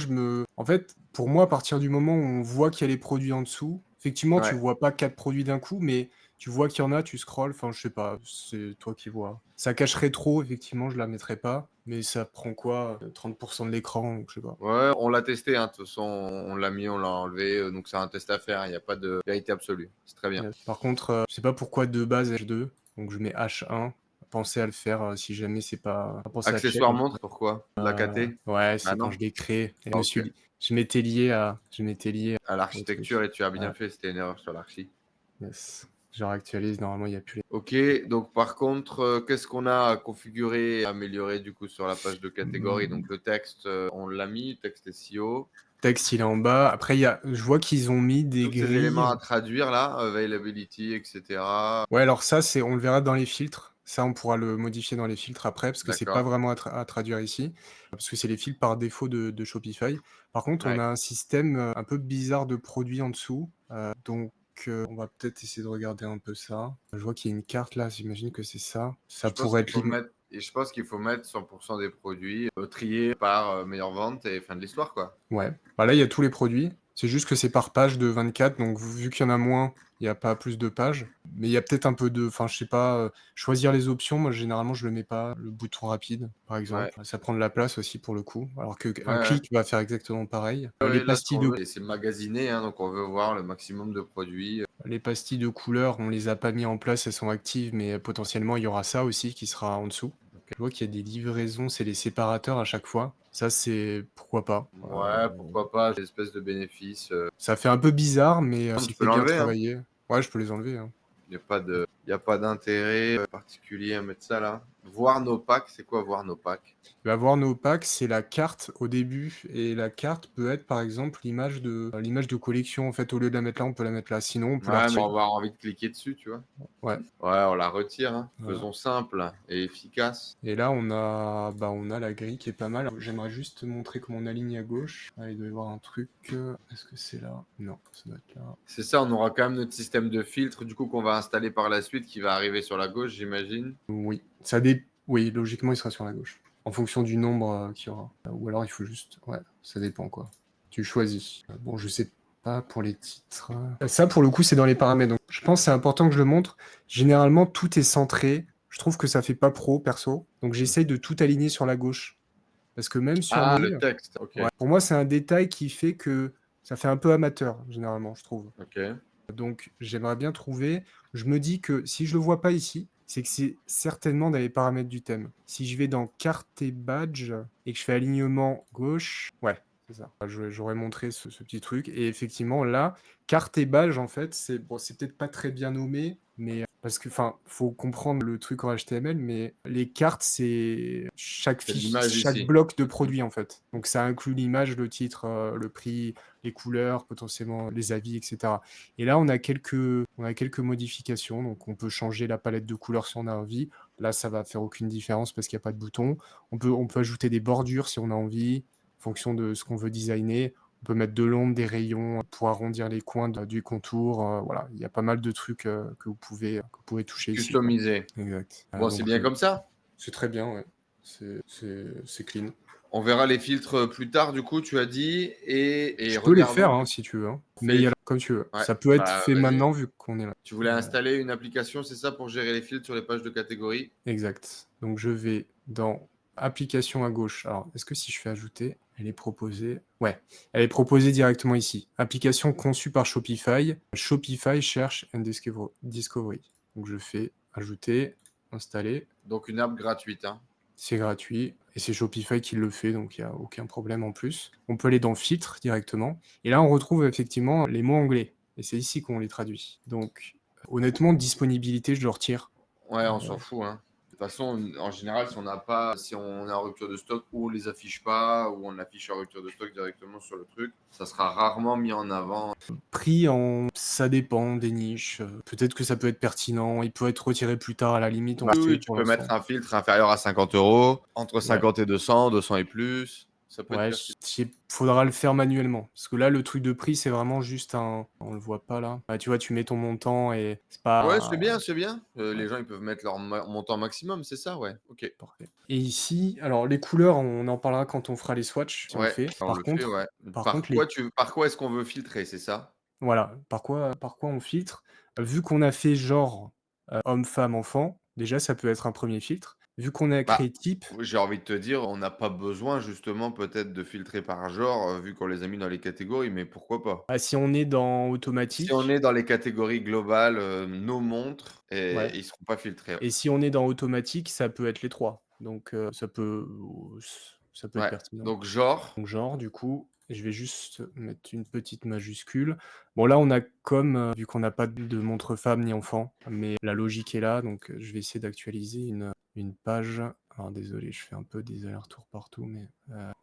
en fait, pour moi, à partir du moment où on voit qu'il y a les produits en dessous, effectivement, tu Ouais. vois pas 4 produits d'un coup, mais tu vois qu'il y en a, tu scrolles, enfin, je sais pas, c'est toi qui vois. Ça cacherait trop, effectivement, je la mettrais pas, mais ça prend quoi? 30% de l'écran, je sais pas. Ouais, on l'a testé, hein, de toute façon, on l'a mis, on l'a enlevé, donc c'est un test à faire, il n'y a pas de vérité absolue. C'est très bien. Yes. Par contre, je sais pas pourquoi de base H2, donc je mets H1. Pensez à le faire si jamais c'est pas. Pensez à check. Accessoire montre, pourquoi? La KT? Ouais, Ah c'est quand non? je l'ai créé. Et Ah, ok. je m'étais lié à. Je m'étais lié À l'architecture, et tu as bien Ouais. fait, c'était une erreur sur l'archi. Yes. Je réactualise, normalement il n'y a plus les. Ok, donc par contre, qu'est-ce qu'on a à configurer et améliorer du coup sur la page de catégorie? Donc le texte, on l'a mis, texte SEO. Texte, il est en bas. Après, je vois qu'ils ont mis des Tous ces grilles. éléments à traduire là, availability, etc. Ouais, alors ça, on le verra dans les filtres. Ça, on pourra le modifier dans les filtres après, parce que c'est pas D'accord. vraiment à traduire ici, parce que c'est les filtres par défaut de Shopify. Par contre, on Ouais. a un système un peu bizarre de produits en dessous. Donc, on va peut-être essayer de regarder un peu ça. Je vois qu'il y a une carte là, j'imagine que c'est ça. Ça Je pense pourrait qu'il être faut mettre, et je pense qu'il faut mettre 100% des produits triés par meilleure vente et fin de l'histoire, quoi. Ouais. Bah là, il y a tous les produits. C'est juste que c'est par page de 24, donc vu qu'il y en a moins, il n'y a pas plus de pages. Mais il y a peut-être un peu de. Enfin, je sais pas, choisir les options, moi généralement je le mets pas. Le bouton rapide, par exemple. Ça prend de la place aussi pour le coup. Alors qu'un Ouais, ouais. clic va faire exactement pareil. Ouais, Les là, ce pastilles qu'on de. veut, c'est magasiné, hein, donc on veut voir le maximum de produits. Les pastilles de couleurs, on les a pas mis en place, elles sont actives, mais potentiellement il y aura ça aussi qui sera en dessous. Je vois qu'il y a des livraisons, c'est les séparateurs à chaque fois. Ça, c'est pourquoi pas. Ouais, pourquoi pas, des espèces de bénéfices. Ça fait un peu bizarre, mais Tu si peux c'est bien l'enlever, hein. travaillé. Ouais, je peux les enlever, hein. Il n'y a pas d'intérêt particulier à mettre ça là. Voir nos packs, c'est quoi voir nos packs? Il va avoir nos packs, c'est la carte au début, et la carte peut être par exemple l'image de collection. En fait, au lieu de la mettre là, on peut la mettre là. Sinon, on peut la Ouais, mais on retirer. va avoir envie de cliquer dessus, tu vois. Ouais. Ouais, on la retire, hein. Voilà. Faisons simple et efficace. Et là, on a la grille qui est pas mal. J'aimerais juste te montrer comment on aligne à gauche. Ah, il doit y avoir un truc. Est-ce que c'est là? Non, ça doit être là. C'est ça, on aura quand même notre système de filtre du coup qu'on va installer par la suite qui va arriver sur la gauche, j'imagine. Oui. Oui, logiquement, il sera sur la gauche. En fonction du nombre qu'il y aura. Ou alors, il faut juste. Ouais, ça dépend quoi. Tu choisis. Bon, je sais pas pour les titres. Ça, pour le coup, c'est dans les paramètres. Donc, je pense que c'est important que je le montre. Généralement, tout est centré. Je trouve que ça fait pas pro, perso. Donc, j'essaye de tout aligner sur la gauche. Parce que même sur Ah, le mail, texte, ok. ouais, pour moi, c'est un détail qui fait que ça fait un peu amateur, généralement, je trouve. Ok. Donc, j'aimerais bien trouver. Je me dis que si je le vois pas ici, c'est que c'est certainement dans les paramètres du thème. Si je vais dans carte et badge et que je fais alignement gauche, ouais, c'est ça. J'aurais montré ce petit truc. Et effectivement, là, carte et badge, en fait, c'est bon, c'est peut-être pas très bien nommé, mais parce que, enfin, faut comprendre le truc en HTML, mais les cartes, c'est chaque C'est fiche, l'image chaque ici. bloc de produit, en fait. Donc ça inclut l'image, le titre, le prix, les couleurs, potentiellement les avis, etc. Et là, on a quelques modifications. Donc, on peut changer la palette de couleurs si on a envie. Là, ça va faire aucune différence parce qu'il n'y a pas de bouton. On peut ajouter des bordures si on a envie, en fonction de ce qu'on veut designer. On peut mettre de l'ombre, des rayons pour arrondir les coins du contour. Voilà, il y a pas mal de trucs que vous pouvez toucher ici, quoi. Customisé. Exact. Bon, c'est Donc, bien comme ça. c'est très bien, ouais. C'est clean. On verra les filtres plus tard, du coup, tu as dit. Et Je peux les regardons. faire hein, si tu veux. Mais comme tu veux. Ouais, Ça peut être bah, fait vas-y. maintenant vu qu'on est là. Tu voulais installer une application, c'est ça, pour gérer les filtres sur les pages de catégorie? Exact. Donc je vais dans application à gauche. Alors, est-ce que si je fais ajouter, elle est proposée? Ouais, elle est proposée directement ici. Application conçue par Shopify. Shopify cherche and discovery. Donc je fais ajouter, installer. Donc une app gratuite. Hein. C'est gratuit et c'est Shopify qui le fait, donc il n'y a aucun problème en plus. On peut aller dans filtre directement. Et là, on retrouve effectivement les mots anglais. Et c'est ici qu'on les traduit. Donc, honnêtement, disponibilité, je le retire. Ouais, on s'en fout. Hein. De toute façon, en général, si on est en rupture de stock, ou on les affiche pas, ou on affiche en rupture de stock directement sur le truc, ça sera rarement mis en avant. Prix ça dépend des niches. Peut-être que ça peut être pertinent. Il peut être retiré plus tard à la limite. On Oui, sait tu pour peux l'instant. mettre un filtre inférieur à 50 €, entre 50 et 200, 200 et plus. Ça peut être pertinent. Faudra le faire manuellement. Parce que là, le truc de prix, c'est vraiment juste on le voit pas là. Tu vois, tu mets ton montant et c'est pas. Ouais, c'est bien, c'est bien. Les gens, ils peuvent mettre leur montant maximum, c'est ça, ouais. Ok. Parfait. Et ici, alors les couleurs, on en parlera quand on fera les swatchs, si on le Ouais, fait. on le fait, ouais. Par contre, Par quoi est-ce qu'on veut filtrer, c'est ça? voilà, par quoi on filtre? Vu qu'on a fait genre homme, femme, enfant, déjà ça peut être un premier filtre. Vu qu'on a Bah, créé type, j'ai envie de te dire, on n'a pas besoin justement peut-être de filtrer par genre, vu qu'on les a mis dans les catégories, mais pourquoi pas? si on est dans Si on automatique, est dans les catégories globales, nos montres, ouais. ils seront pas filtrés. Et si on est dans automatique, ça peut être les 3. Donc ça peut être Ouais, pertinent. donc genre, Donc genre, du coup, je vais juste mettre une petite majuscule. Bon là, on a comme, vu qu'on n'a pas de montre femme ni enfant, mais la logique est là, donc je vais essayer d'actualiser une page. Alors désolé, je fais un peu des allers-retours partout, mais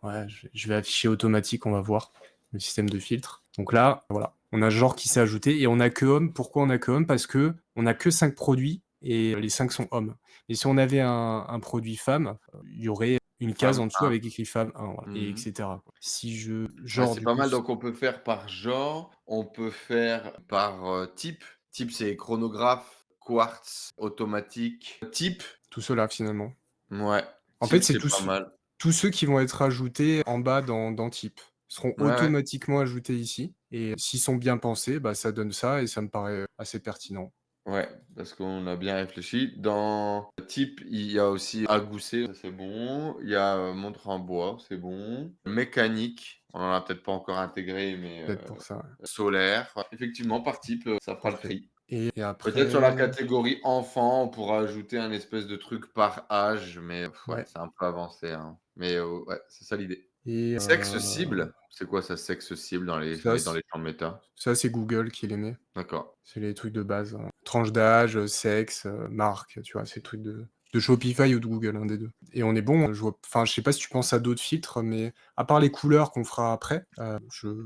ouais, je vais afficher automatique, on va voir le système de filtre. Donc là, voilà, on a genre qui s'est ajouté et on a que homme. Pourquoi on a que homme? Parce que on a que 5 produits et les 5 sont hommes. Et si on avait un produit femme, il y aurait une case femme en dessous 1. avec écrit femme 1, voilà, et Mmh. etc. quoi. Si je Ouais, genre c'est du pas coup, mal, donc on peut faire par genre, on peut faire par, type. Type, c'est chronographe, quartz, automatique. Type, tout cela finalement. ouais, En fait, type, c'est c'est pas mal. tous ceux qui vont être ajoutés en bas dans type seront Ouais, ouais. automatiquement ajoutés ici et s'ils sont bien pensés, bah, ça donne ça et ça me paraît assez pertinent. Ouais, parce qu'on a bien réfléchi. Dans type, il y a aussi à gousset, ça c'est bon. Il y a montre en bois, c'est bon. Mécanique, on en a peut-être pas encore intégré, mais Peut-être pour ça, ouais. solaire. Ouais, effectivement, par type, ça fera le Parfait. tri. Et Peut-être sur la après, catégorie enfant, on pourra ajouter un espèce de truc par âge, mais ouais, ouais. c'est un peu avancé, hein. Mais ouais, c'est ça l'idée. Et Sexe cible, c'est quoi ça, sexe cible dans les ça, dans les champs de méta? ça c'est Google qui les met. D'accord. C'est les trucs de base, hein. Tranche d'âge, sexe, marque, tu vois? Ces trucs de Shopify ou de Google, un des 2. Et on est bon, je sais pas si tu penses à d'autres filtres, mais à part les couleurs qu'on fera après,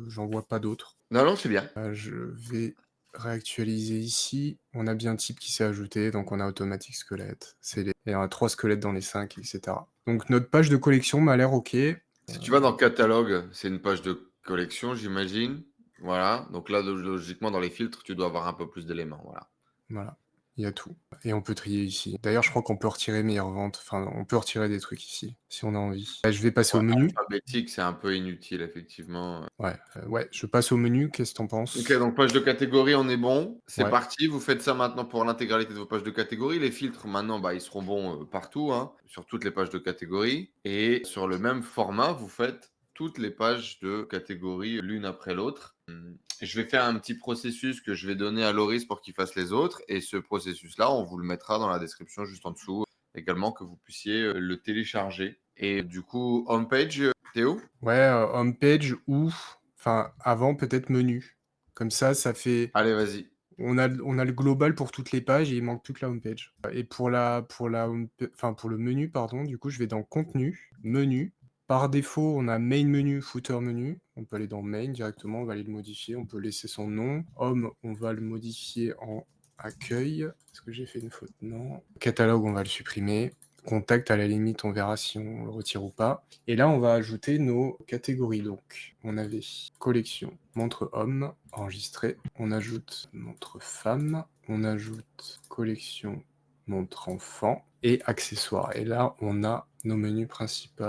j'en vois pas d'autres. Non, non, c'est bien. Je vais réactualiser ici. On a bien type qui s'est ajouté, donc on a automatique squelette. Et on a 3 squelettes dans les 5 et cetera. Donc notre page de collection m'a l'air OK. Si tu vas dans catalogue, c'est une page de collection, j'imagine. Voilà. Donc là, logiquement, dans les filtres, tu dois avoir un peu plus d'éléments. Voilà. Voilà, il y a tout et on peut trier ici. D'ailleurs, je crois qu'on peut retirer meilleure vente, enfin, on peut retirer des trucs ici, si on a envie. Je vais passer Ouais, au menu. alphabétique, c'est un peu inutile, effectivement. Ouais, je passe au menu, qu'est-ce que tu en penses? Ok, donc page de catégorie, on est bon. C'est Ouais, parti. Vous faites ça maintenant pour l'intégralité de vos pages de catégorie. Les filtres, maintenant, bah, ils seront bons partout, hein, sur toutes les pages de catégorie. Et sur le même format, vous faites toutes les pages de catégorie l'une après l'autre. Je vais faire un petit processus que je vais donner à Loris pour qu'il fasse les autres. Et ce processus-là, on vous le mettra dans la description juste en dessous. Également que vous puissiez le télécharger. Et du coup, homepage, Théo? Ouais, homepage ou enfin, avant peut-être menu. Comme ça fait Allez, vas-y. on a le global pour toutes les pages et il manque plus que la homepage. Et pour le menu, pardon, du coup, je vais dans contenu, menu. Par défaut, on a main menu, footer menu. On peut aller dans main directement, on va aller le modifier. On peut laisser son nom. Home, on va le modifier en accueil. Est-ce que j'ai fait une faute? Non. Catalogue, on va le supprimer. Contact, à la limite, on verra si on le retire ou pas. Et là, on va ajouter nos catégories. Donc, on avait collection, montre homme, enregistré. On ajoute montre femme. On ajoute collection, montre enfant et accessoires. Et là, on a nos menus principaux.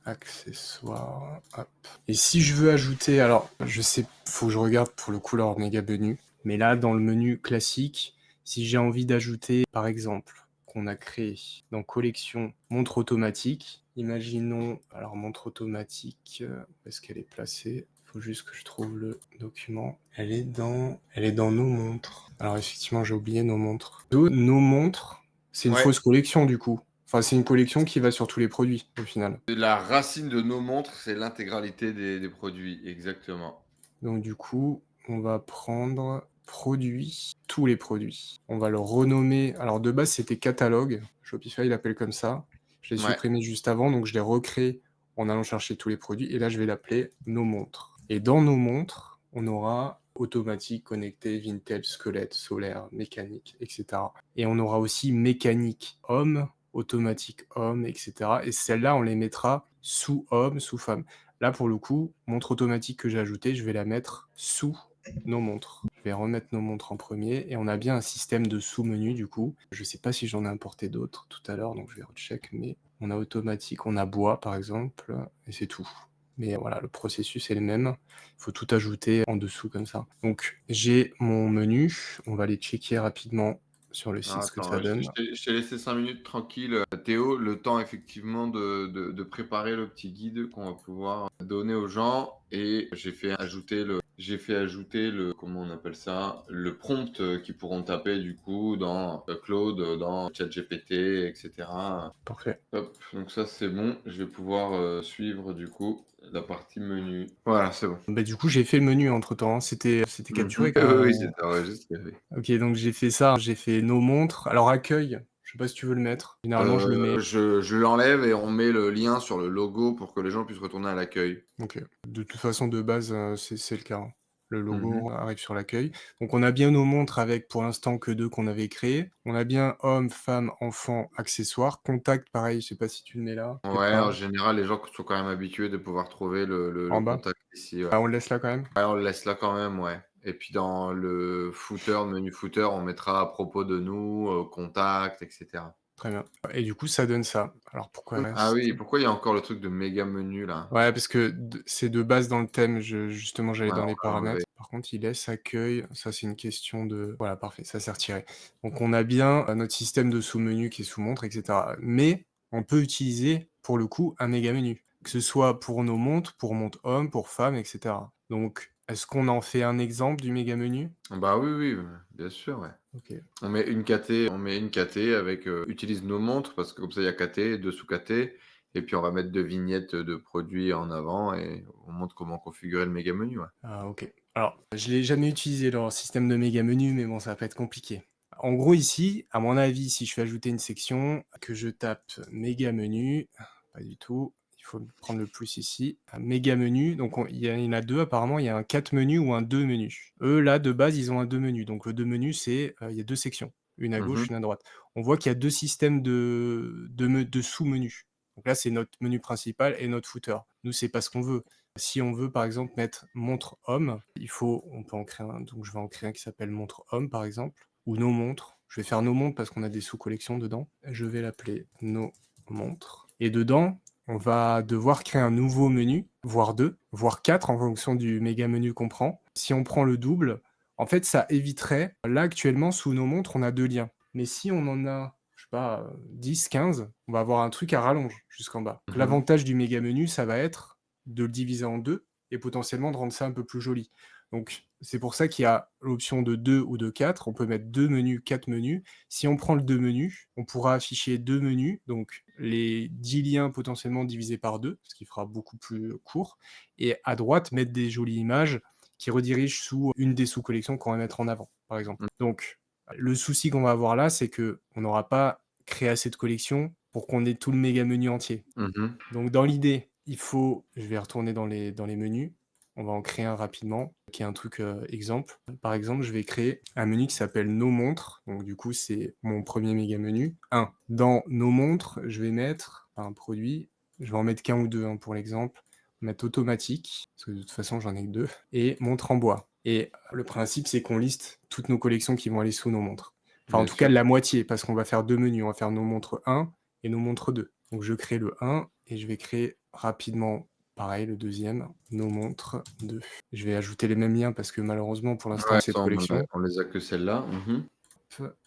Accessoires. Hop. Et si je veux ajouter, alors, je sais, faut que je regarde pour le couleur méga menu. Mais là, dans le menu classique, si j'ai envie d'ajouter, par exemple, qu'on a créé dans collection montre automatique. Imaginons, alors montre automatique, où est-ce qu'elle est placée? Il faut juste que je trouve le document. Elle est dans nos montres. Alors effectivement, j'ai oublié nos montres. Nos montres, c'est une Ouais. fausse collection du coup. Enfin, c'est une collection qui va sur tous les produits au final. La racine de nos montres, c'est l'intégralité des produits, exactement. Donc du coup, on va prendre produits, tous les produits. On va le renommer. Alors de base, c'était catalogue. Shopify l'appelle comme ça. Je l'ai Ouais. supprimé juste avant, donc je l'ai recréé en allant chercher tous les produits. Et là, je vais l'appeler nos montres. Et dans nos montres, on aura automatique, connecté, vintage, squelette, solaire, mécanique, etc. Et on aura aussi mécanique homme, automatique homme, etc. Et celles-là, on les mettra sous homme, sous femme. Là, pour le coup, montre automatique que j'ai ajoutée, je vais la mettre sous nos montres. Je vais remettre nos montres en premier et on a bien un système de sous-menu du coup. Je sais pas si j'en ai importé d'autres tout à l'heure, donc je vais recheck, mais on a automatique, on a bois par exemple, et c'est tout. Mais voilà, le processus est le même. Il faut tout ajouter en dessous comme ça. Donc j'ai mon menu, on va aller checker rapidement sur le site ce que Attends, ça donne. je t'ai laissé 5 minutes tranquille, Théo, le temps effectivement de préparer le petit guide qu'on va pouvoir donner aux gens. Et j'ai fait ajouter le, comment on appelle ça, le prompt qu'ils pourront taper du coup dans Claude, dans ChatGPT, etc. Parfait. Hop, donc ça c'est bon, je vais pouvoir suivre du coup la partie menu. Voilà, c'est bon. Bah, du coup, j'ai fait le menu entre-temps, hein. C'était capturé quand Oui, même. c'était enregistré, oui. Ok, donc j'ai fait ça, j'ai fait nos montres. Alors accueil, je sais pas si tu veux le mettre. Généralement, je le mets. Je l'enlève et on met le lien sur le logo pour que les gens puissent retourner à l'accueil. Ok. De toute façon, de base, c'est le cas, hein. Le logo Mhm. arrive sur l'accueil. Donc on a bien nos montres avec pour l'instant que 2 qu'on avait créées. On a bien homme, femme, enfant, accessoires. Contact, pareil, je sais pas si tu le mets là. Peut-être Ouais, pas. en général, les gens sont quand même habitués de pouvoir trouver le En bas. contact ici. Ouais. Ah, on le laisse là quand même. Ouais, on le laisse là quand même, ouais. Et puis dans le footer, le menu footer, on mettra à propos de nous, contact, etc. Très bien. Et du coup, ça donne ça. Alors pourquoi Ah reste? oui, pourquoi il y a encore le truc de méga menu là? Ouais, parce que c'est de base dans le thème. Justement, j'allais Ouais, dans on les l'a enlevé. paramètres. Par contre, il laisse accueil. Ça, c'est une question de. Voilà, parfait. Ça s'est retiré. Donc, on a bien notre système de sous-menu qui est sous montre, etc. Mais on peut utiliser, pour le coup, un méga menu. Que ce soit pour nos montres, pour montre homme, pour femme, etc. Donc, est-ce qu'on en fait un exemple du méga menu? Bah oui, oui, bien sûr, ouais. Ok. On met une KT avec utilise nos montres parce que comme ça il y a KT, 2 sous-KT. Et puis on va mettre 2 vignettes de produits en avant et on montre comment configurer le méga menu. Ouais. Ah, ok. Alors, je l'ai jamais utilisé leur système de méga menu, mais bon, ça va pas être compliqué. En gros, ici, à mon avis, si je fais ajouter une section, que je tape méga menu, pas du tout, il faut prendre le plus ici, un méga menu, donc il y en a 2 apparemment, il y a un 4 menus ou un 2 menus. Eux, là, de base, ils ont un 2 menus, donc le 2 menus, c'est, il y a 2 sections, une à gauche, Mhm. une à droite. On voit qu'il y a 2 systèmes de sous-menus. Donc là, c'est notre menu principal et notre footer. Nous, c'est pas ce qu'on veut. Si on veut par exemple mettre montre homme, on peut en créer un, donc je vais en créer un qui s'appelle montre homme par exemple, ou nos montres. Je vais faire nos montres parce qu'on a des sous-collections dedans. Je vais l'appeler nos montres. Et dedans, on va devoir créer un nouveau menu, voire 2, voire 4 en fonction du méga menu qu'on prend. Si on prend le double, en fait ça éviterait, là actuellement sous nos montres on a 2 liens. Mais si on en a, je sais pas, 10, 15, on va avoir un truc à rallonge jusqu'en bas. Donc, Mhm. l'avantage du méga menu, ça va être de le diviser en 2 et potentiellement de rendre ça un peu plus joli. Donc, c'est pour ça qu'il y a l'option de 2 ou de 4. On peut mettre 2 menus, 4 menus. Si on prend le 2 menus, on pourra afficher 2 menus, donc les 10 liens potentiellement divisés par 2, ce qui fera beaucoup plus court. Et à droite, mettre des jolies images qui redirigent sous une des sous-collections qu'on va mettre en avant, par exemple. Donc, le souci qu'on va avoir là, c'est qu'on n'aura pas créé assez de collections pour qu'on ait tout le méga menu entier. Donc, dans l'idée, je vais retourner dans les menus. On va en créer un rapidement, qui est un truc exemple. Par exemple, je vais créer un menu qui s'appelle Nos montres. Donc, du coup, c'est mon premier méga menu. Dans Nos montres, je vais mettre un produit. Je vais en mettre qu'un ou deux pour l'exemple. Mettre automatique, parce que de toute façon, j'en ai que 2. Et montre en bois. Et le principe, c'est qu'on liste toutes nos collections qui vont aller sous nos montres. Enfin, en tout cas, la moitié, parce qu'on va faire 2 menus. On va faire Nos montres 1 et Nos montres 2. Donc, je crée le 1 et je vais créer rapidement, pareil, le deuxième, Nos montres 2. Je vais ajouter les mêmes liens parce que malheureusement, pour l'instant, cette collection. On les a que celle-là.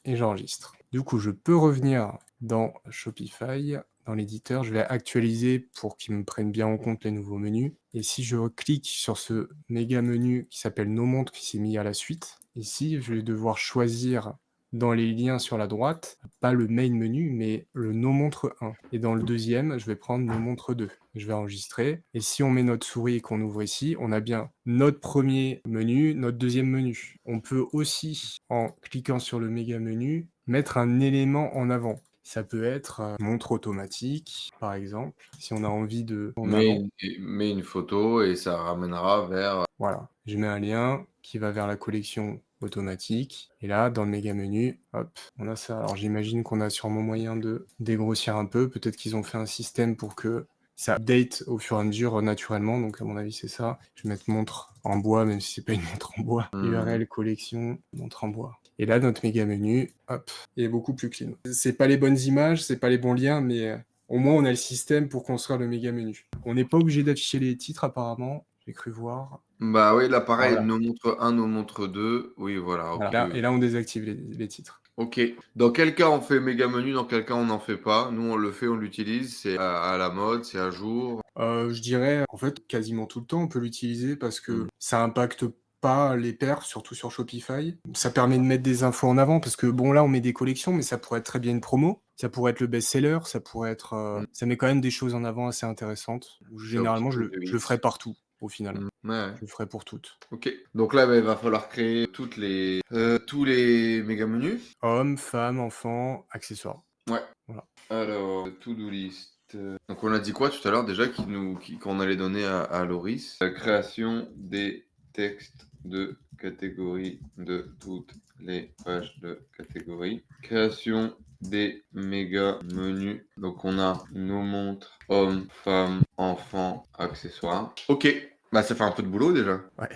Et j'enregistre. Du coup, je peux revenir dans Shopify, dans l'éditeur. Je vais actualiser pour qu'il me prenne bien en compte les nouveaux menus. Et si je clique sur ce méga menu qui s'appelle Nos montres qui s'est mis à la suite, ici, je vais devoir choisir dans les liens sur la droite, pas le main menu, mais le Nos montres 1. Et dans le deuxième, je vais prendre Nos montres 2. Je vais enregistrer. Et si on met notre souris et qu'on ouvre ici, on a bien notre premier menu, notre deuxième menu. On peut aussi, en cliquant sur le méga menu, mettre un élément en avant. Ça peut être montre automatique, par exemple, si on a envie de... Mets une photo et ça ramènera vers... Voilà, je mets un lien qui va vers la collection automatique. Et là, dans le méga menu, hop, on a ça. Alors j'imagine qu'on a sûrement moyen de dégrossir un peu. Peut-être qu'ils ont fait un système pour que ça update au fur et à mesure naturellement. Donc à mon avis, c'est ça. Je vais mettre montre en bois, même si c'est pas une montre en bois. URL collection, montre en bois. Et là, notre méga menu, hop, il est beaucoup plus clean. C'est pas les bonnes images, c'est pas les bons liens, mais au moins on a le système pour construire le méga menu. On n'est pas obligé d'afficher les titres apparemment. J'ai cru voir. Bah oui, là pareil, Voilà. Nos montres 1, Nos montres 2. Oui, voilà. Voilà. Et là, on désactive les titres. Ok. Dans quel cas on fait méga menu, dans quel cas on n'en fait pas? Nous, on le fait, on l'utilise, c'est à la mode, c'est à jour. Je dirais, en fait, quasiment tout le temps, on peut l'utiliser parce que ça impacte pas les perfs, surtout sur Shopify. Ça permet de mettre des infos en avant parce que, bon, là, on met des collections, mais ça pourrait être très bien une promo. Ça pourrait être le best-seller, ça pourrait être... Ça met quand même des choses en avant assez intéressantes. Généralement, je le ferai partout, au final. Ouais. Je le ferai pour toutes. Ok. Donc là, il va falloir créer tous les méga menus. Hommes, femmes, enfants, accessoires. Ouais. Voilà. Alors, to-do list. Donc on a dit quoi tout à l'heure déjà qu'on allait donner à Loris? La création des textes de catégorie de toutes les pages de catégorie. Création des méga menus. Donc on a nos montres, hommes, femmes, enfants, accessoires. Ok, bah ça fait un peu de boulot déjà. Ouais.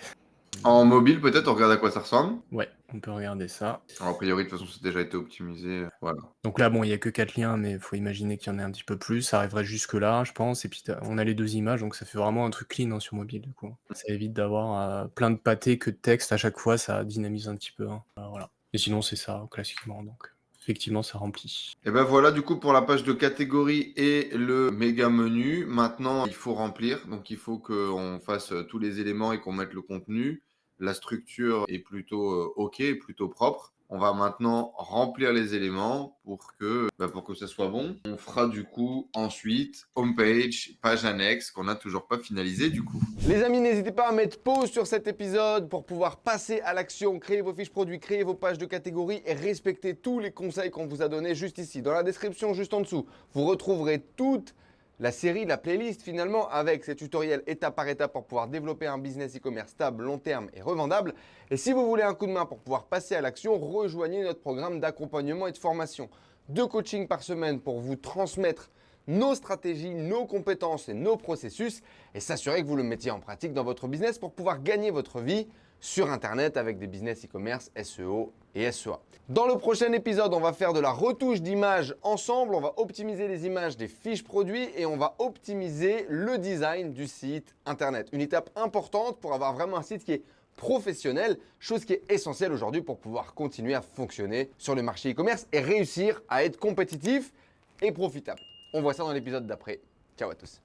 En mobile peut-être, on regarde à quoi ça ressemble. Ouais, on peut regarder ça. Alors, a priori de toute façon c'est déjà été optimisé. Voilà. Donc là, bon, il n'y a que 4 liens, mais il faut imaginer qu'il y en ait un petit peu plus. Ça arriverait jusque-là, je pense. Et puis, on a les 2 images, donc ça fait vraiment un truc clean sur mobile, du coup. Ça évite d'avoir plein de pâtés que de texte à chaque fois, ça dynamise un petit peu. Voilà. Et sinon, c'est ça, classiquement. Donc, effectivement, ça remplit. Et ben voilà du coup pour la page de catégorie et le méga menu. Maintenant, il faut remplir. Donc, il faut qu'on fasse tous les éléments et qu'on mette le contenu. La structure est plutôt OK, plutôt propre. On va maintenant remplir les éléments pour que ça soit bon. On fera du coup ensuite homepage, page annexe qu'on n'a toujours pas finalisé du coup. Les amis, n'hésitez pas à mettre pause sur cet épisode pour pouvoir passer à l'action, créer vos fiches produits, créer vos pages de catégorie et respecter tous les conseils qu'on vous a donnés juste ici. Dans la description, juste en dessous, vous retrouverez toute la série, la playlist finalement avec ces tutoriels étape par étape pour pouvoir développer un business e-commerce stable, long terme et revendable. Et si vous voulez un coup de main pour pouvoir passer à l'action, rejoignez notre programme d'accompagnement et de formation. 2 coachings par semaine pour vous transmettre nos stratégies, nos compétences et nos processus et s'assurer que vous le mettiez en pratique dans votre business pour pouvoir gagner votre vie sur Internet avec des business e-commerce, SEO et SEA. Dans le prochain épisode, on va faire de la retouche d'images ensemble, on va optimiser les images des fiches produits et on va optimiser le design du site Internet. Une étape importante pour avoir vraiment un site qui est professionnel, chose qui est essentielle aujourd'hui pour pouvoir continuer à fonctionner sur le marché e-commerce et réussir à être compétitif et profitable. On voit ça dans l'épisode d'après. Ciao à tous.